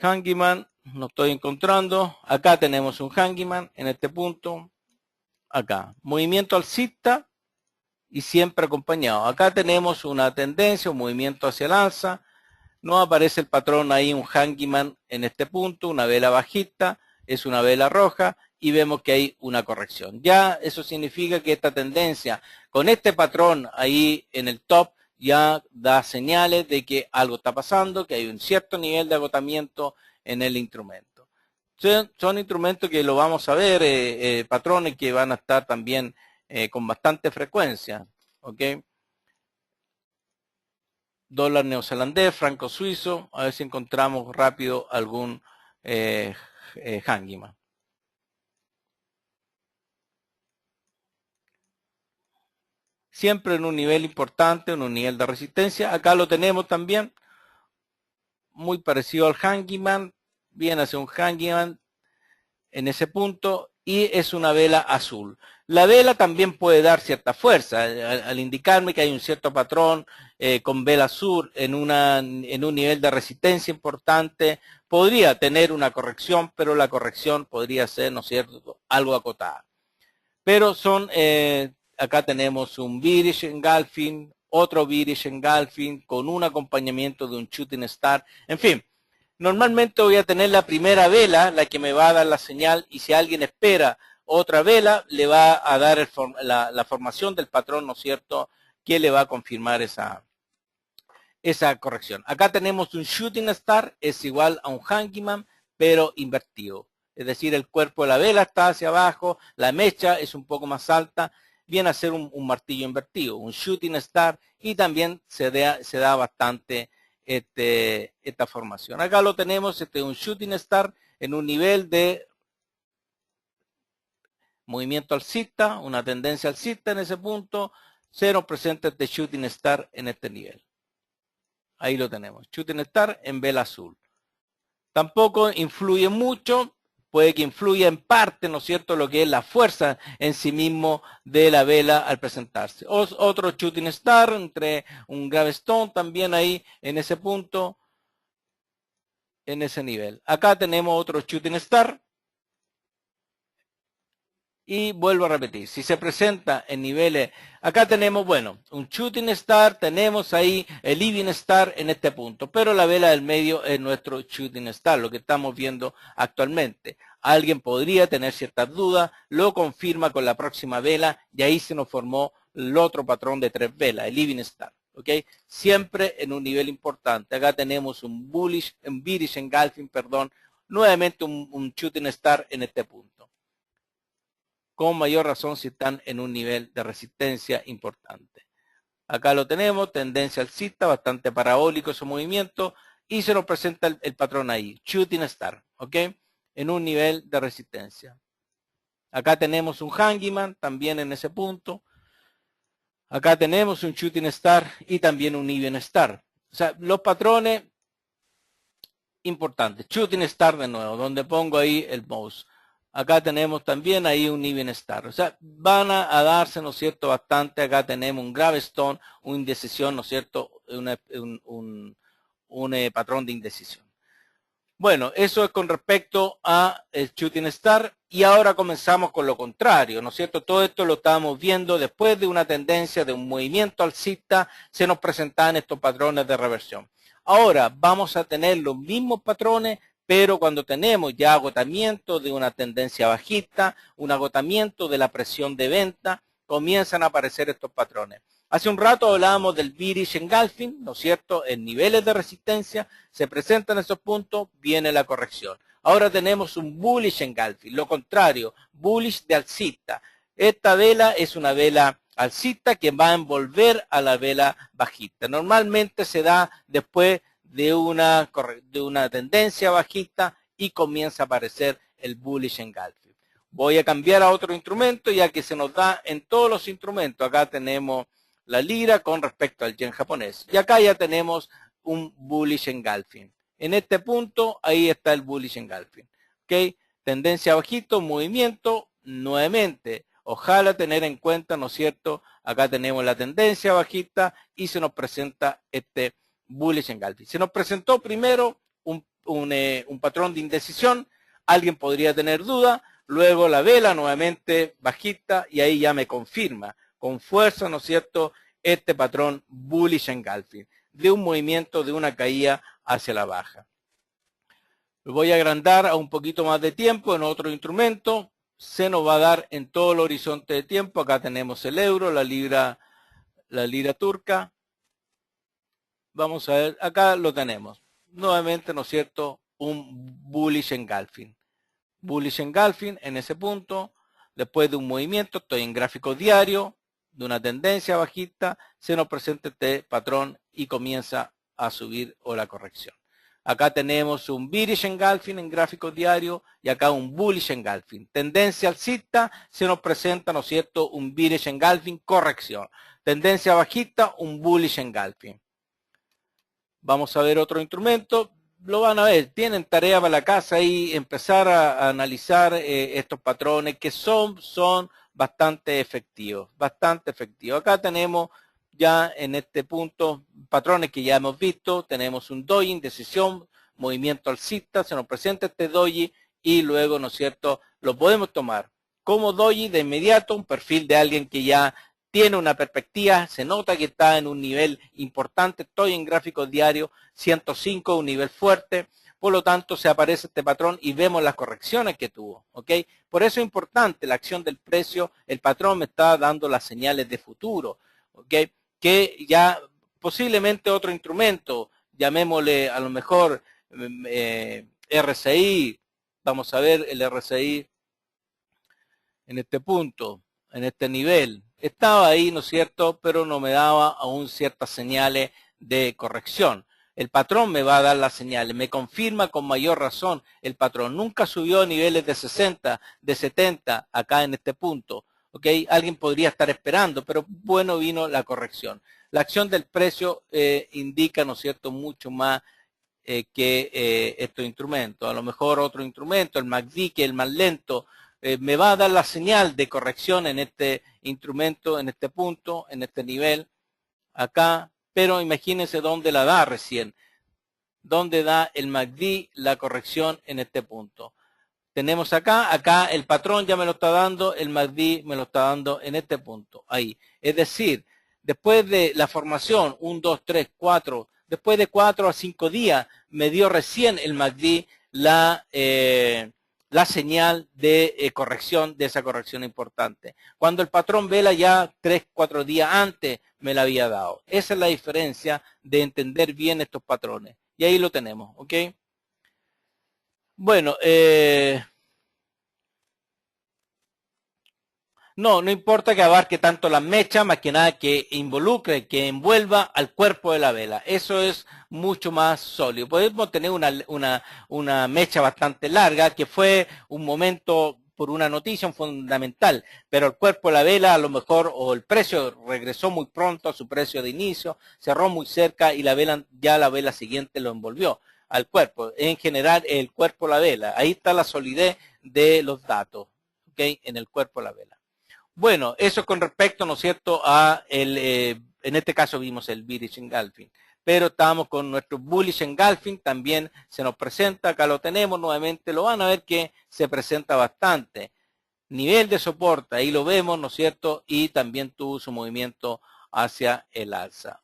Handyman, no estoy encontrando. Acá tenemos un handyman en este punto. Acá, movimiento alcista y siempre acompañado. Acá tenemos una tendencia, un movimiento hacia el alza. No aparece el patrón ahí, un handyman en este punto, una vela bajista, es una vela roja y vemos que hay una corrección. Ya eso significa que esta tendencia con este patrón ahí en el top ya da señales de que algo está pasando, que hay un cierto nivel de agotamiento en el instrumento. Son instrumentos que lo vamos a ver, patrones que van a estar también con bastante frecuencia, ¿ok? Dólar neozelandés, franco suizo, a ver si encontramos rápido algún handyman. Siempre en un nivel importante, en un nivel de resistencia. Acá lo tenemos también, muy parecido al handyman, viene hacia un handyman en ese punto y es una vela azul. La vela también puede dar cierta fuerza al indicarme que hay un cierto patrón con vela azul en un nivel de resistencia importante. Podría tener una corrección, pero la corrección podría ser, ¿no es cierto?, algo acotada. Pero son, acá tenemos un bearish engulfing, otro bearish engulfing con un acompañamiento de un shooting star. En fin, normalmente voy a tener la primera vela, la que me va a dar la señal, y si alguien espera otra vela, le va a dar la formación del patrón, ¿no es cierto?, que le va a confirmar esa corrección. Acá tenemos un shooting star, es igual a un handyman, pero invertido. Es decir, el cuerpo de la vela está hacia abajo, la mecha es un poco más alta, viene a ser un martillo invertido, un shooting star, y también se da bastante esta formación. Acá lo tenemos, un shooting star en un nivel de movimiento alcista, una tendencia alcista en ese punto, se nos presenta este shooting star en este nivel. Ahí lo tenemos, shooting star en vela azul. Tampoco influye mucho, puede que influya en parte, ¿no es cierto?, lo que es la fuerza en sí mismo de la vela al presentarse. Otro shooting star entre un gravestone también ahí en ese punto, en ese nivel. Acá tenemos otro shooting star. Y vuelvo a repetir, si se presenta en niveles, acá tenemos, bueno, un shooting star, tenemos ahí el evening star en este punto, pero la vela del medio es nuestro shooting star, lo que estamos viendo actualmente. Alguien podría tener ciertas dudas, lo confirma con la próxima vela y ahí se nos formó el otro patrón de 3 velas, el evening star, ¿ok? Siempre en un nivel importante. Acá tenemos un bearish engulfing, perdón, nuevamente un shooting star en este punto. Con mayor razón si están en un nivel de resistencia importante. Acá lo tenemos, tendencia alcista, bastante parabólico su movimiento, y se nos presenta el patrón ahí, shooting star, ¿ok? En un nivel de resistencia. Acá tenemos un handyman, también en ese punto. Acá tenemos un shooting star y también un even star. O sea, los patrones importantes. Shooting star de nuevo, donde pongo ahí el mouse. Acá tenemos también ahí un even star. O sea, van a darse, ¿no es cierto?, bastante. Acá tenemos un gravestone, una indecisión, ¿no es cierto?, un patrón de indecisión. Bueno, eso es con respecto a el shooting star. Y ahora comenzamos con lo contrario, ¿no es cierto? Todo esto lo estamos viendo después de una tendencia, de un movimiento alcista, se nos presentan estos patrones de reversión. Ahora vamos a tener los mismos patrones, pero cuando tenemos ya agotamiento de una tendencia bajista, un agotamiento de la presión de venta, comienzan a aparecer estos patrones. Hace un rato hablábamos del bearish engulfing, ¿no es cierto? En niveles de resistencia se presentan esos puntos, viene la corrección. Ahora tenemos un bullish engulfing, lo contrario, bullish de alcista. Esta vela es una vela alcista que va a envolver a la vela bajista. Normalmente se da después de una tendencia bajista y comienza a aparecer el bullish engulfing. Voy a cambiar a otro instrumento ya que se nos da en todos los instrumentos. Acá tenemos la lira con respecto al yen japonés. Y acá ya tenemos un bullish engulfing. En este punto, ahí está el bullish engulfing. ¿Ok? Tendencia bajito, movimiento, nuevamente. Ojalá tener en cuenta, ¿no es cierto? Acá tenemos la tendencia bajista y se nos presenta este bullish engulfing. Se nos presentó primero un patrón de indecisión. Alguien podría tener duda. Luego la vela nuevamente bajista y ahí ya me confirma con fuerza, ¿no es cierto?, este patrón bullish engulfing, de un movimiento, de una caída hacia la baja. Lo voy a agrandar a un poquito más de tiempo en otro instrumento. Se nos va a dar en todo el horizonte de tiempo. Acá tenemos el euro, la lira turca. Vamos a ver, acá lo tenemos. Nuevamente, ¿no es cierto?, un bullish engulfing. Bullish engulfing en ese punto. Después de un movimiento, estoy en gráfico diario, de una tendencia bajista, se nos presenta este patrón y comienza a subir o la corrección. Acá tenemos un bearish engulfing en gráfico diario y acá un bullish engulfing. Tendencia alcista, se nos presenta, ¿no es cierto?, un bearish engulfing, corrección. Tendencia bajista, un bullish engulfing. Vamos a ver otro instrumento. Lo van a ver, tienen tarea para la casa y empezar a analizar estos patrones que son bastante efectivos, Acá tenemos ya en este punto patrones que ya hemos visto, tenemos un doji, decisión, movimiento alcista, se nos presenta este doji y luego, ¿no es cierto?, lo podemos tomar como doji de inmediato, un perfil de alguien que ya tiene una perspectiva, se nota que está en un nivel importante, estoy en gráficos diarios, 105, un nivel fuerte, por lo tanto se aparece este patrón y vemos las correcciones que tuvo, ¿ok? Por eso es importante la acción del precio, el patrón me está dando las señales de futuro, ¿ok? Que ya posiblemente otro instrumento, llamémosle a lo mejor RSI, vamos a ver el RSI en este punto, en este nivel. Estaba ahí, ¿no es cierto?, pero no me daba aún ciertas señales de corrección. El patrón me va a dar las señales, me confirma con mayor razón el patrón. Nunca subió a niveles de 60, de 70, acá en este punto. ¿Ok? Alguien podría estar esperando, pero bueno, vino la corrección. La acción del precio indica, ¿no es cierto?, mucho más que estos instrumentos. A lo mejor otro instrumento, el MACD, que es el más lento, me va a dar la señal de corrección en este instrumento, en este punto, en este nivel, acá, pero imagínense dónde la da recién, dónde da el MACD la corrección en este punto. Tenemos acá el patrón ya me lo está dando, el MACD me lo está dando en este punto, ahí. Es decir, después de la formación, 1, 2, 3, 4, después de 4 a 5 días, me dio recién el MACD la señal de corrección, de esa corrección importante. Cuando el patrón vela ya 3, 4 días antes me la había dado. Esa es la diferencia de entender bien estos patrones. Y ahí lo tenemos, ¿ok? Bueno, no importa que abarque tanto la mecha, más que nada que involucre, que envuelva al cuerpo de la vela. Eso es mucho más sólido. Podemos tener una mecha bastante larga, que fue un momento por una noticia fundamental, pero el cuerpo de la vela a lo mejor, o el precio regresó muy pronto a su precio de inicio, cerró muy cerca y la vela siguiente lo envolvió al cuerpo. En general, el cuerpo de la vela. Ahí está la solidez de los datos, ¿ok? En el cuerpo de la vela. Bueno, eso con respecto, ¿no es cierto?, en este caso vimos el bearish engulfing, pero estábamos con nuestro bullish engulfing, también se nos presenta, acá lo tenemos nuevamente, lo van a ver que se presenta bastante. Nivel de soporte, ahí lo vemos, ¿no es cierto?, y también tuvo su movimiento hacia el alza.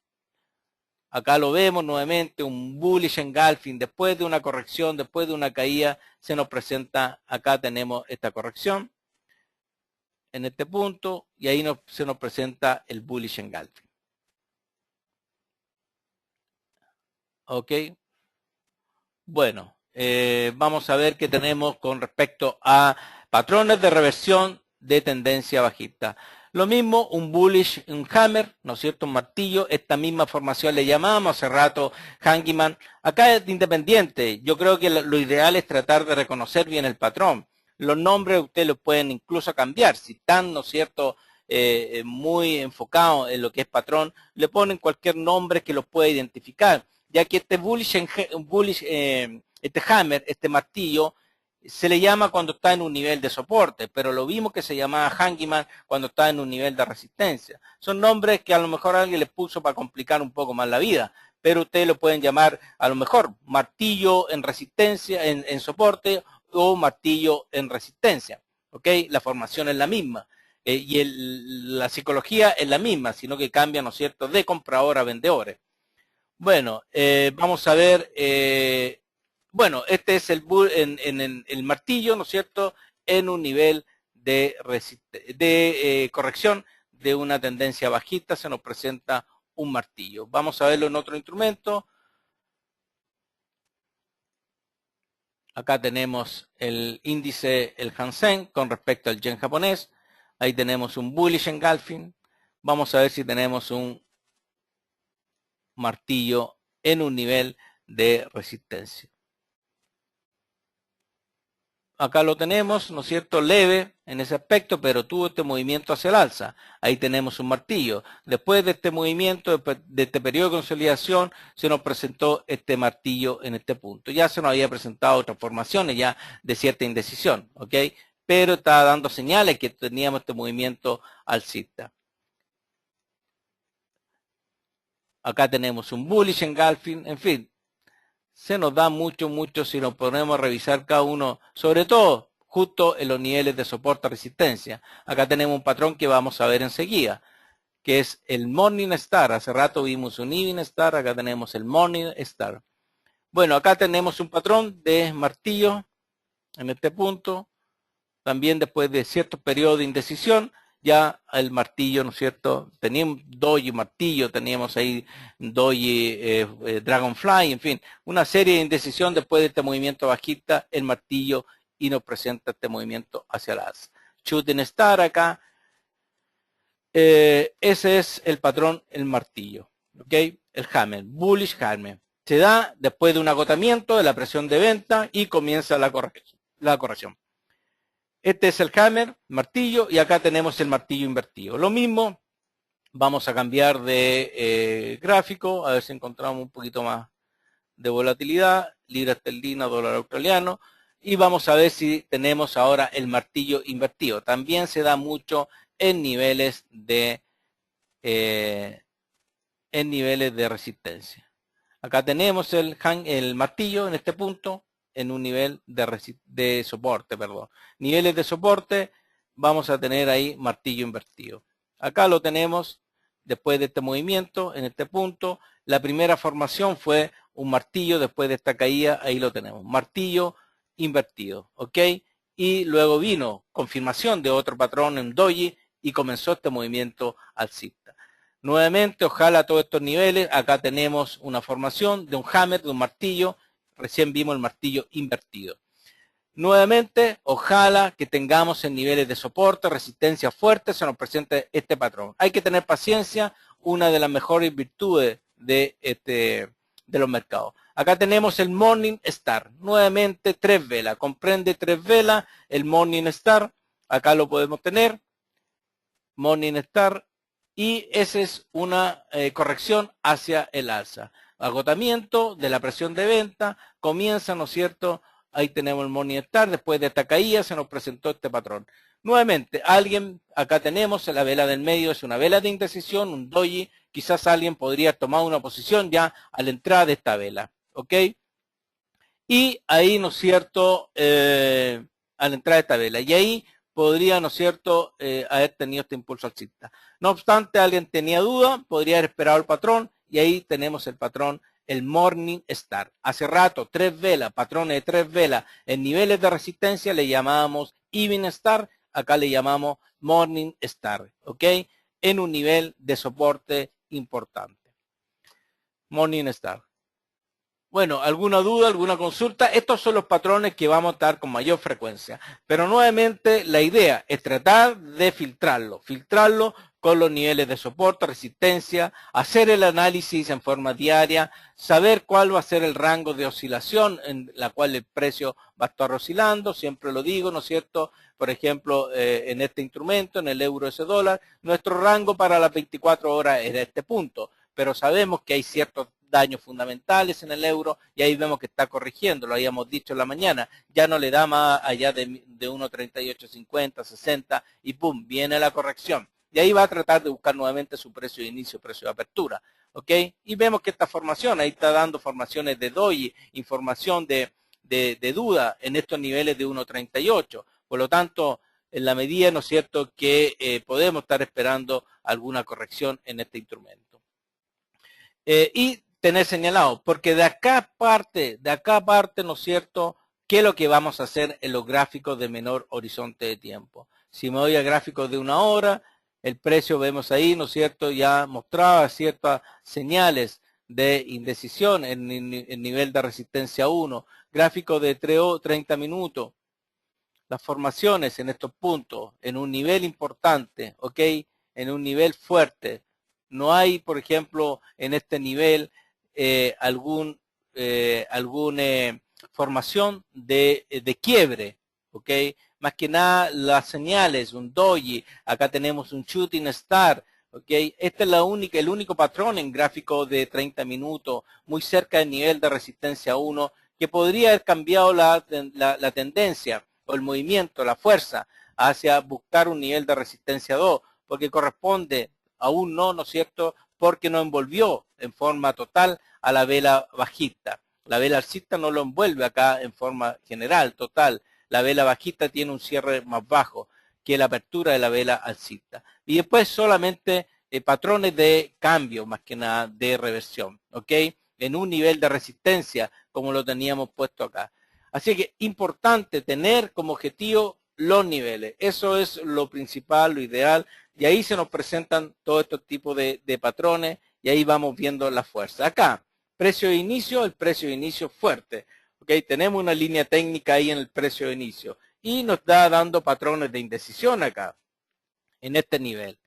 Acá lo vemos nuevamente, un bullish engulfing, después de una corrección, después de una caída, se nos presenta, acá tenemos esta corrección en este punto y ahí se nos presenta el bullish engulfing. ¿Ok? Bueno, vamos a ver qué tenemos con respecto a patrones de reversión de tendencia bajista. Lo mismo, un bullish, un hammer, ¿no es cierto? Un martillo, esta misma formación le llamamos hace rato hangman. Acá es independiente. Yo creo que lo ideal es tratar de reconocer bien el patrón. Los nombres ustedes los pueden incluso cambiar. Si están, ¿no es cierto?, muy enfocados en lo que es patrón, le ponen cualquier nombre que los pueda identificar, ya que este este hammer, este martillo, se le llama cuando está en un nivel de soporte, pero lo vimos que se llamaba hangman cuando está en un nivel de resistencia. Son nombres que a lo mejor alguien les puso para complicar un poco más la vida, pero ustedes lo pueden llamar a lo mejor martillo en resistencia, en soporte, o martillo en resistencia. ¿Ok? La formación es la misma. Y la psicología es la misma, sino que cambia, ¿no es cierto?, de comprador a vendedores. Bueno, vamos a ver, bueno, este es el martillo, ¿no es cierto?, en un nivel de corrección de una tendencia bajista, se nos presenta un martillo. Vamos a verlo en otro instrumento. Acá tenemos el índice, el Hansen, con respecto al yen japonés. Ahí tenemos un bullish engulfing. Vamos a ver si tenemos un martillo en un nivel de resistencia. Acá lo tenemos, ¿no es cierto?, leve en ese aspecto, pero tuvo este movimiento hacia el alza. Ahí tenemos un martillo. Después de este movimiento, de este periodo de consolidación, se nos presentó este martillo en este punto. Ya se nos había presentado otras formaciones ya de cierta indecisión, ¿ok? Pero estaba dando señales que teníamos este movimiento alcista. Acá tenemos un bullish engulfing, en fin, se nos da mucho si nos ponemos a revisar cada uno, sobre todo justo en los niveles de soporte a resistencia. Acá tenemos un patrón que vamos a ver enseguida, que es el Morning Star. Hace rato vimos un Evening Star, acá tenemos el Morning Star. Bueno, acá tenemos un patrón de martillo en este punto. También después de cierto periodo de indecisión, ya el martillo, ¿no es cierto? Teníamos doji martillo, teníamos ahí doji dragonfly, en fin, una serie de indecisión después de este movimiento bajista, el martillo, y nos presenta este movimiento hacia la alza. Shooting star acá, ese es el patrón, el martillo, ¿ok? El hammer, bullish hammer. Se da después de un agotamiento de la presión de venta y comienza la corrección. Este es el hammer, martillo, y acá tenemos el martillo invertido. Lo mismo, vamos a cambiar de gráfico, a ver si encontramos un poquito más de volatilidad, libra esterlina, dólar australiano, y vamos a ver si tenemos ahora el martillo invertido. También se da mucho en niveles de resistencia. Acá tenemos el martillo en este punto, en un nivel de soporte, perdón. Niveles de soporte, vamos a tener ahí martillo invertido. Acá lo tenemos después de este movimiento, en este punto. La primera formación fue un martillo, después de esta caída, ahí lo tenemos. Martillo invertido, ¿ok? Y luego vino confirmación de otro patrón en doji y comenzó este movimiento alcista. Nuevamente, ojalá a todos estos niveles, acá tenemos una formación de un hammer, de un martillo, recién vimos el martillo invertido. Nuevamente, ojalá que tengamos en niveles de soporte, resistencia fuerte, se nos presente este patrón. Hay que tener paciencia, una de las mejores virtudes de los mercados. Acá tenemos el Morning Star, nuevamente 3 velas, comprende 3 velas, el Morning Star, acá lo podemos tener, Morning Star, y esa es una corrección hacia el alza. Agotamiento de la presión de venta, comienza, ¿no es cierto? Ahí tenemos el Morning Star, después de esta caída se nos presentó este patrón. Nuevamente, acá tenemos la vela del medio, es una vela de indecisión, un doji, quizás alguien podría tomar una posición ya a la entrada de esta vela, ¿ok? Y ahí, ¿no es cierto?, a la entrada de esta vela, y ahí podría, ¿no es cierto?, haber tenido este impulso alcista. No obstante, alguien tenía duda, podría haber esperado el patrón, y ahí tenemos el patrón, el Morning Star. Hace rato, 3 velas, patrones de 3 velas, en niveles de resistencia le llamábamos Evening Star, acá le llamamos Morning Star, ¿ok? En un nivel de soporte importante. Morning Star. Bueno, ¿alguna duda, alguna consulta? Estos son los patrones que vamos a estar con mayor frecuencia. Pero nuevamente la idea es tratar de filtrarlo con los niveles de soporte, resistencia, hacer el análisis en forma diaria, saber cuál va a ser el rango de oscilación en la cual el precio va a estar oscilando, siempre lo digo, ¿no es cierto? Por ejemplo, en este instrumento, en el euro ese dólar, nuestro rango para las 24 horas era este punto, pero sabemos que hay ciertos daños fundamentales en el euro y ahí vemos que está corrigiendo, lo habíamos dicho en la mañana, ya no le da más allá de 1.3850, 60 y pum, viene la corrección. Y ahí va a tratar de buscar nuevamente su precio de inicio, precio de apertura, ¿ok? Y vemos que esta formación, ahí está dando formaciones de doji, información de duda en estos niveles de 1.38. Por lo tanto, en la medida, ¿no es cierto?, que podemos estar esperando alguna corrección en este instrumento. Y tener señalado, porque de acá parte, ¿no es cierto?, qué es lo que vamos a hacer en los gráficos de menor horizonte de tiempo. Si me voy a gráficos de una hora, el precio vemos ahí, ¿no es cierto?, ya mostraba ciertas señales de indecisión en el nivel de resistencia 1, gráfico de 30 minutos, las formaciones en estos puntos, en un nivel importante, ¿ok?, en un nivel fuerte. No hay, por ejemplo, en este nivel alguna formación de quiebre, ¿ok? Más que nada las señales, un doji, acá tenemos un shooting star, ¿ok? Este es el único patrón en gráfico de 30 minutos, muy cerca del nivel de resistencia 1, que podría haber cambiado la tendencia o el movimiento, la fuerza, hacia buscar un nivel de resistencia 2, porque corresponde aún ¿no es cierto?, porque no envolvió en forma total a la vela bajista. La vela alcista no lo envuelve acá en forma general, total. La vela bajista tiene un cierre más bajo que la apertura de la vela alcista. Y después solamente patrones de cambio, más que nada de reversión, ¿ok? En un nivel de resistencia, como lo teníamos puesto acá. Así que importante tener como objetivo los niveles. Eso es lo principal, lo ideal. Y ahí se nos presentan todos estos tipos de patrones y ahí vamos viendo la fuerza. Acá, precio de inicio, el precio de inicio fuerte. ¿Okay? Tenemos una línea técnica ahí en el precio de inicio y nos está dando patrones de indecisión acá, en este nivel.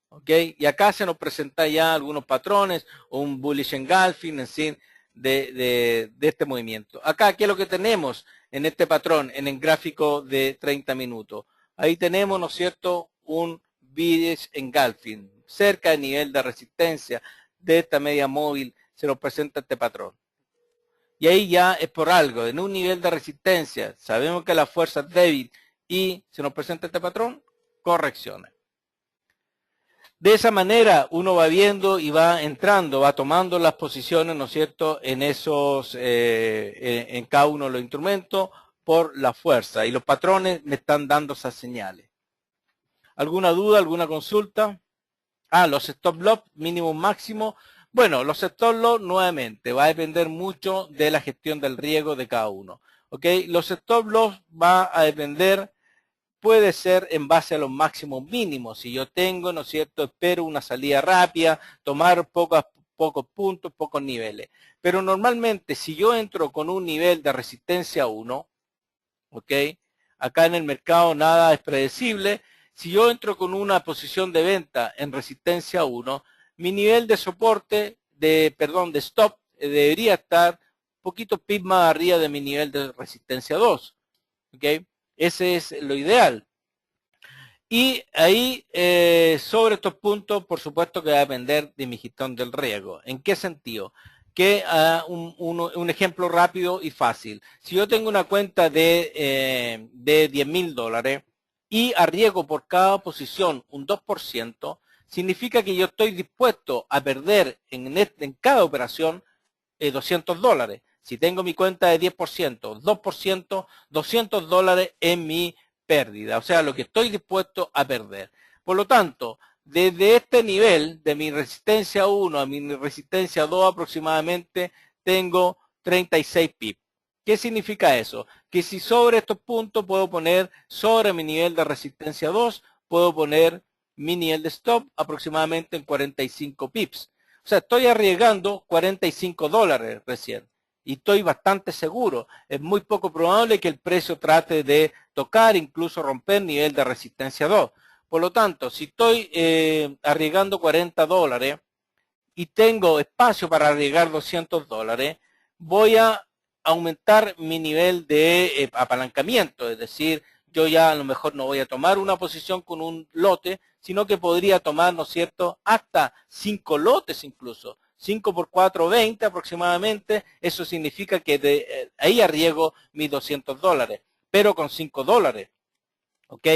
¿Okay? Y acá se nos presentan ya algunos patrones, un bullish engulfing, en fin, de este movimiento. Acá, ¿qué es lo que tenemos en este patrón, en el gráfico de 30 minutos? Ahí tenemos, ¿no es cierto?, un bullish engulfing, cerca del nivel de resistencia de esta media móvil, se nos presenta este patrón. Y ahí ya es por algo, en un nivel de resistencia, sabemos que la fuerza es débil y se nos presenta este patrón, correcciones. De esa manera uno va viendo y va entrando, va tomando las posiciones, ¿no es cierto?, en esos, en cada uno de los instrumentos por la fuerza. Y los patrones me están dando esas señales. ¿Alguna duda, alguna consulta? Los stop loss mínimo máximo. Bueno, los stop loss nuevamente va a depender mucho de la gestión del riesgo de cada uno. ¿Ok? Los stop loss va a depender, puede ser en base a los máximos mínimos. Si yo tengo, ¿no es cierto?, espero una salida rápida, tomar pocos puntos, pocos niveles. Pero normalmente si yo entro con un nivel de resistencia 1, ¿ok? Acá en el mercado nada es predecible. Si yo entro con una posición de venta en resistencia 1, mi nivel de soporte, de stop, debería estar un poquito más arriba de mi nivel de resistencia 2. ¿Ok? Ese es lo ideal. Y ahí, sobre estos puntos, por supuesto que va a depender de mi gestión del riesgo. ¿En qué sentido? Que un ejemplo rápido y fácil. Si yo tengo una cuenta de $10,000 y arriesgo por cada posición un 2%, significa que yo estoy dispuesto a perder en cada operación $200. Si tengo mi cuenta de 10%, 2%, $200 en mi pérdida. O sea, lo que estoy dispuesto a perder. Por lo tanto, desde este nivel de mi resistencia 1 a mi resistencia 2 aproximadamente, tengo 36 pips. ¿Qué significa eso? Que si sobre estos puntos puedo poner sobre mi nivel de resistencia 2, puedo poner mi nivel de stop aproximadamente en 45 pips. O sea, estoy arriesgando $45 recién. y estoy bastante seguro. Es muy poco probable que el precio trate de tocar, incluso romper nivel de resistencia 2. Por lo tanto, si estoy arriesgando $40 y tengo espacio para arriesgar $200, voy a aumentar mi nivel de apalancamiento, es decir, yo ya a lo mejor no voy a tomar una posición con un lote, sino que podría tomar, ¿no es cierto?, hasta 5 lotes incluso. 5 por 4, 20 aproximadamente. Eso significa que ahí arriesgo mis $200, pero con $5, ¿ok?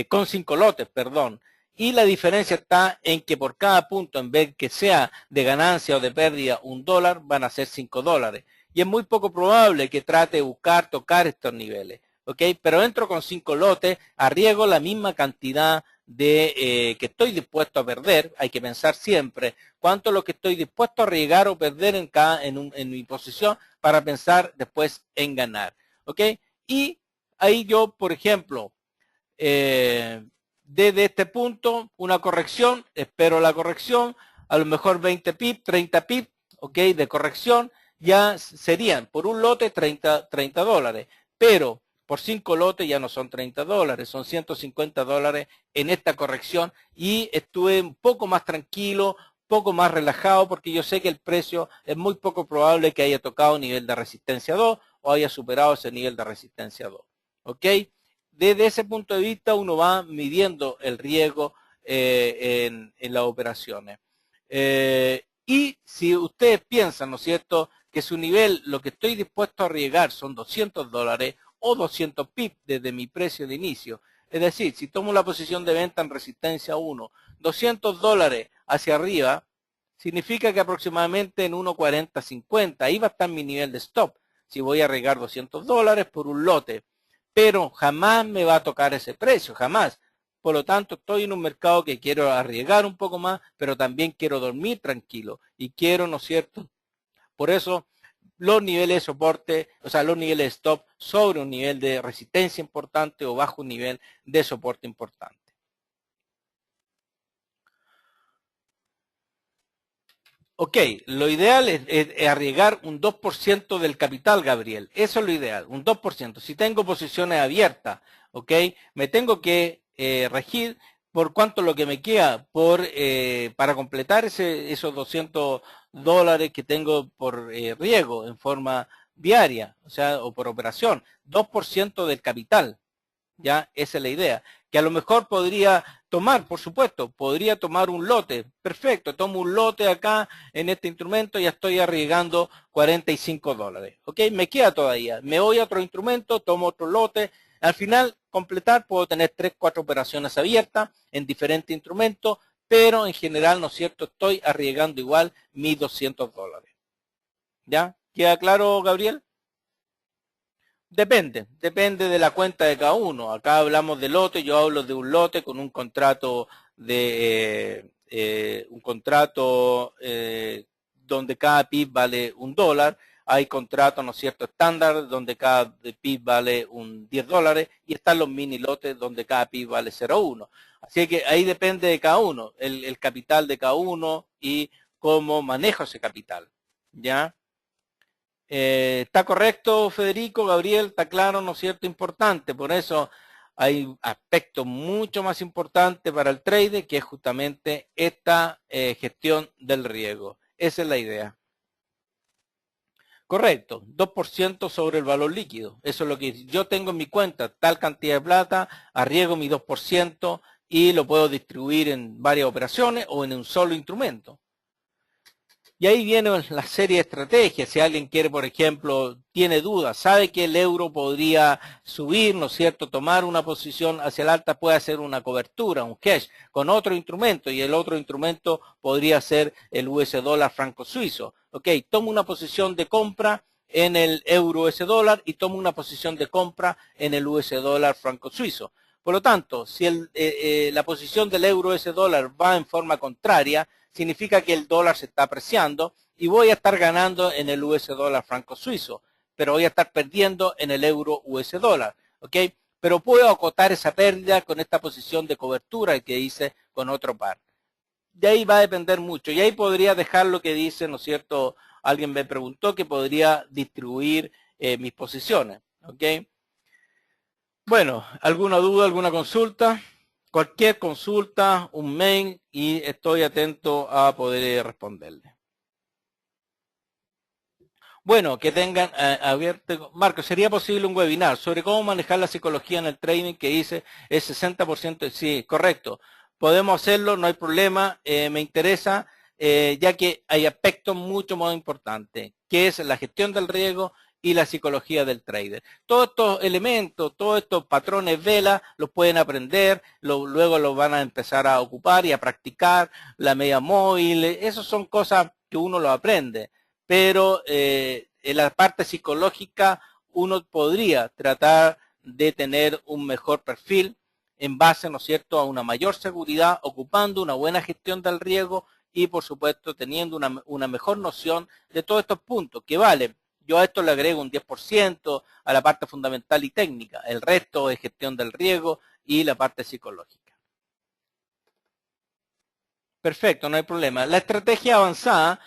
Con 5 lotes, perdón. Y la diferencia está en que por cada punto, en vez que sea de ganancia o de pérdida $1, van a ser $5. Y es muy poco probable que trate de buscar tocar estos niveles. ¿Ok? Pero entro con 5 lotes, arriesgo la misma cantidad de que estoy dispuesto a perder. Hay que pensar siempre cuánto es lo que estoy dispuesto a arriesgar o perder en mi posición para pensar después en ganar. ¿Ok? Y ahí yo, por ejemplo, desde este punto, una corrección, espero la corrección, a lo mejor 20 pips, 30 pips, ¿ok? De corrección, ya serían por un lote $30, pero por 5 lotes ya no son $30, son $150 en esta corrección y estuve un poco más tranquilo, poco más relajado porque yo sé que el precio es muy poco probable que haya tocado nivel de resistencia 2 o haya superado ese nivel de resistencia 2, ¿ok? Desde ese punto de vista uno va midiendo el riesgo en las operaciones. Y si ustedes piensan, ¿no es cierto?, que su nivel, lo que estoy dispuesto a arriesgar son $200 o 200 pips desde mi precio de inicio. Es decir, si tomo la posición de venta en resistencia 1, $200 hacia arriba, significa que aproximadamente en 1.40-50, ahí va a estar mi nivel de stop. Si voy a arriesgar $200 por un lote, pero jamás me va a tocar ese precio, jamás. Por lo tanto, estoy en un mercado que quiero arriesgar un poco más, pero también quiero dormir tranquilo y quiero, ¿no es cierto? Por eso, los niveles de soporte, o sea, los niveles de stop sobre un nivel de resistencia importante o bajo un nivel de soporte importante. Ok, lo ideal es arriesgar un 2% del capital, Gabriel. Eso es lo ideal, un 2%. Si tengo posiciones abiertas, ok, me tengo que regir por cuánto es lo que me queda para completar esos $200 que tengo por riesgo en forma diaria, o sea, o por operación. 2% del capital. Ya, esa es la idea. Que a lo mejor podría tomar, por supuesto, podría tomar un lote. Perfecto, tomo un lote acá en este instrumento, ya estoy arriesgando $45. ¿Ok? Me queda todavía. Me voy a otro instrumento, tomo otro lote. Al final, completar, puedo tener 3, 4 operaciones abiertas en diferentes instrumentos, pero en general, ¿no es cierto? Estoy arriesgando igual mis $200. ¿Ya? ¿Queda claro, Gabriel? Depende de la cuenta de cada uno. Acá hablamos de lote, yo hablo de un lote con un contrato donde cada pip vale $1. Hay contratos, ¿no es cierto?, estándar donde cada pip vale un $10 y están los mini lotes donde cada pip vale 0,1. Así que ahí depende de cada uno, el capital de cada uno y cómo manejo ese capital. ¿Ya? ¿Está correcto, Federico, Gabriel? ¿Está claro, no es cierto? Importante. Por eso hay aspectos mucho más importantes para el trader, que es justamente esta gestión del riesgo. Esa es la idea. Correcto, 2% sobre el valor líquido. Eso es lo que yo tengo en mi cuenta, tal cantidad de plata, arriesgo mi 2% y lo puedo distribuir en varias operaciones o en un solo instrumento. Y ahí viene la serie de estrategias. Si alguien quiere, por ejemplo, tiene dudas, sabe que el euro podría subir, ¿no es cierto?, tomar una posición hacia el alta, puede hacer una cobertura, un cash, con otro instrumento, y el otro instrumento podría ser el US dólar franco suizo. Ok, tomo una posición de compra en el euro US dólar y tomo una posición de compra en el US dólar franco suizo. Por lo tanto, si la posición del euro US dólar va en forma contraria, significa que el dólar se está apreciando y voy a estar ganando en el US dólar franco suizo, pero voy a estar perdiendo en el euro US dólar, ¿ok? Pero puedo acotar esa pérdida con esta posición de cobertura que hice con otro par. De ahí va a depender mucho y ahí podría dejar lo que dice, ¿no es cierto?, alguien me preguntó que podría distribuir mis posiciones. ¿Ok? Bueno, ¿alguna duda, alguna consulta? Cualquier consulta, un mail y estoy atento a poder responderle. Bueno, que tengan abierto. Marco, ¿sería posible un webinar sobre cómo manejar la psicología en el trading que dice el 60%? Sí, correcto. Podemos hacerlo, no hay problema. Me interesa, ya que hay aspectos mucho más importantes, que es la gestión del riesgo y la psicología del trader. Todos estos elementos, todos estos patrones vela, los pueden aprender, luego los van a empezar a ocupar y a practicar, la media móvil, esas son cosas que uno lo aprende. Pero en la parte psicológica uno podría tratar de tener un mejor perfil en base, ¿no es cierto?, a una mayor seguridad, ocupando una buena gestión del riesgo y, por supuesto, teniendo una mejor noción de todos estos puntos que valen. Yo a esto le agrego un 10% a la parte fundamental y técnica. El resto es gestión del riesgo y la parte psicológica. Perfecto, no hay problema. La estrategia avanzada,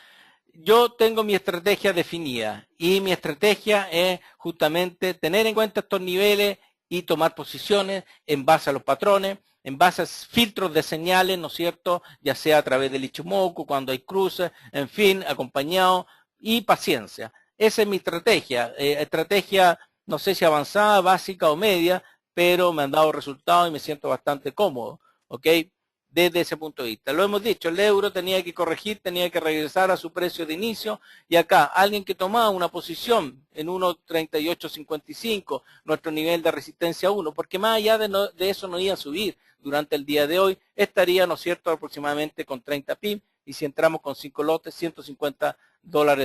yo tengo mi estrategia definida y mi estrategia es justamente tener en cuenta estos niveles y tomar posiciones en base a los patrones, en base a filtros de señales, ¿no es cierto? Ya sea a través del Ichimoku, cuando hay cruces, en fin, acompañado y paciencia. Esa es mi estrategia. Estrategia, no sé si avanzada, básica o media, pero me han dado resultados y me siento bastante cómodo, ¿ok? Desde ese punto de vista. Lo hemos dicho, el euro tenía que corregir, tenía que regresar a su precio de inicio y acá alguien que tomaba una posición en 1.3855, nuestro nivel de resistencia 1, porque más allá de eso no iba a subir durante el día de hoy, estaría, ¿no es cierto?, aproximadamente con 30 pip y si entramos con 5 lotes, $150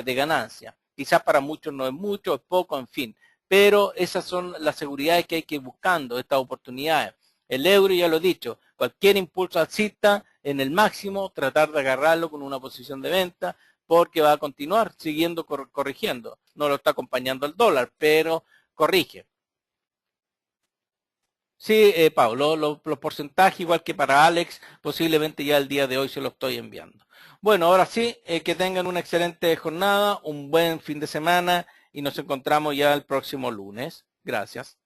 de ganancia. Quizás para muchos no es mucho, es poco, en fin, pero esas son las seguridades que hay que ir buscando, estas oportunidades. El euro, ya lo he dicho, cualquier impulso alcista en el máximo, tratar de agarrarlo con una posición de venta, porque va a continuar siguiendo corrigiendo. No lo está acompañando el dólar, pero corrige. Sí, Pablo, los porcentajes, igual que para Alex, posiblemente ya el día de hoy se lo estoy enviando. Bueno, ahora sí, que tengan una excelente jornada, un buen fin de semana y nos encontramos ya el próximo lunes. Gracias.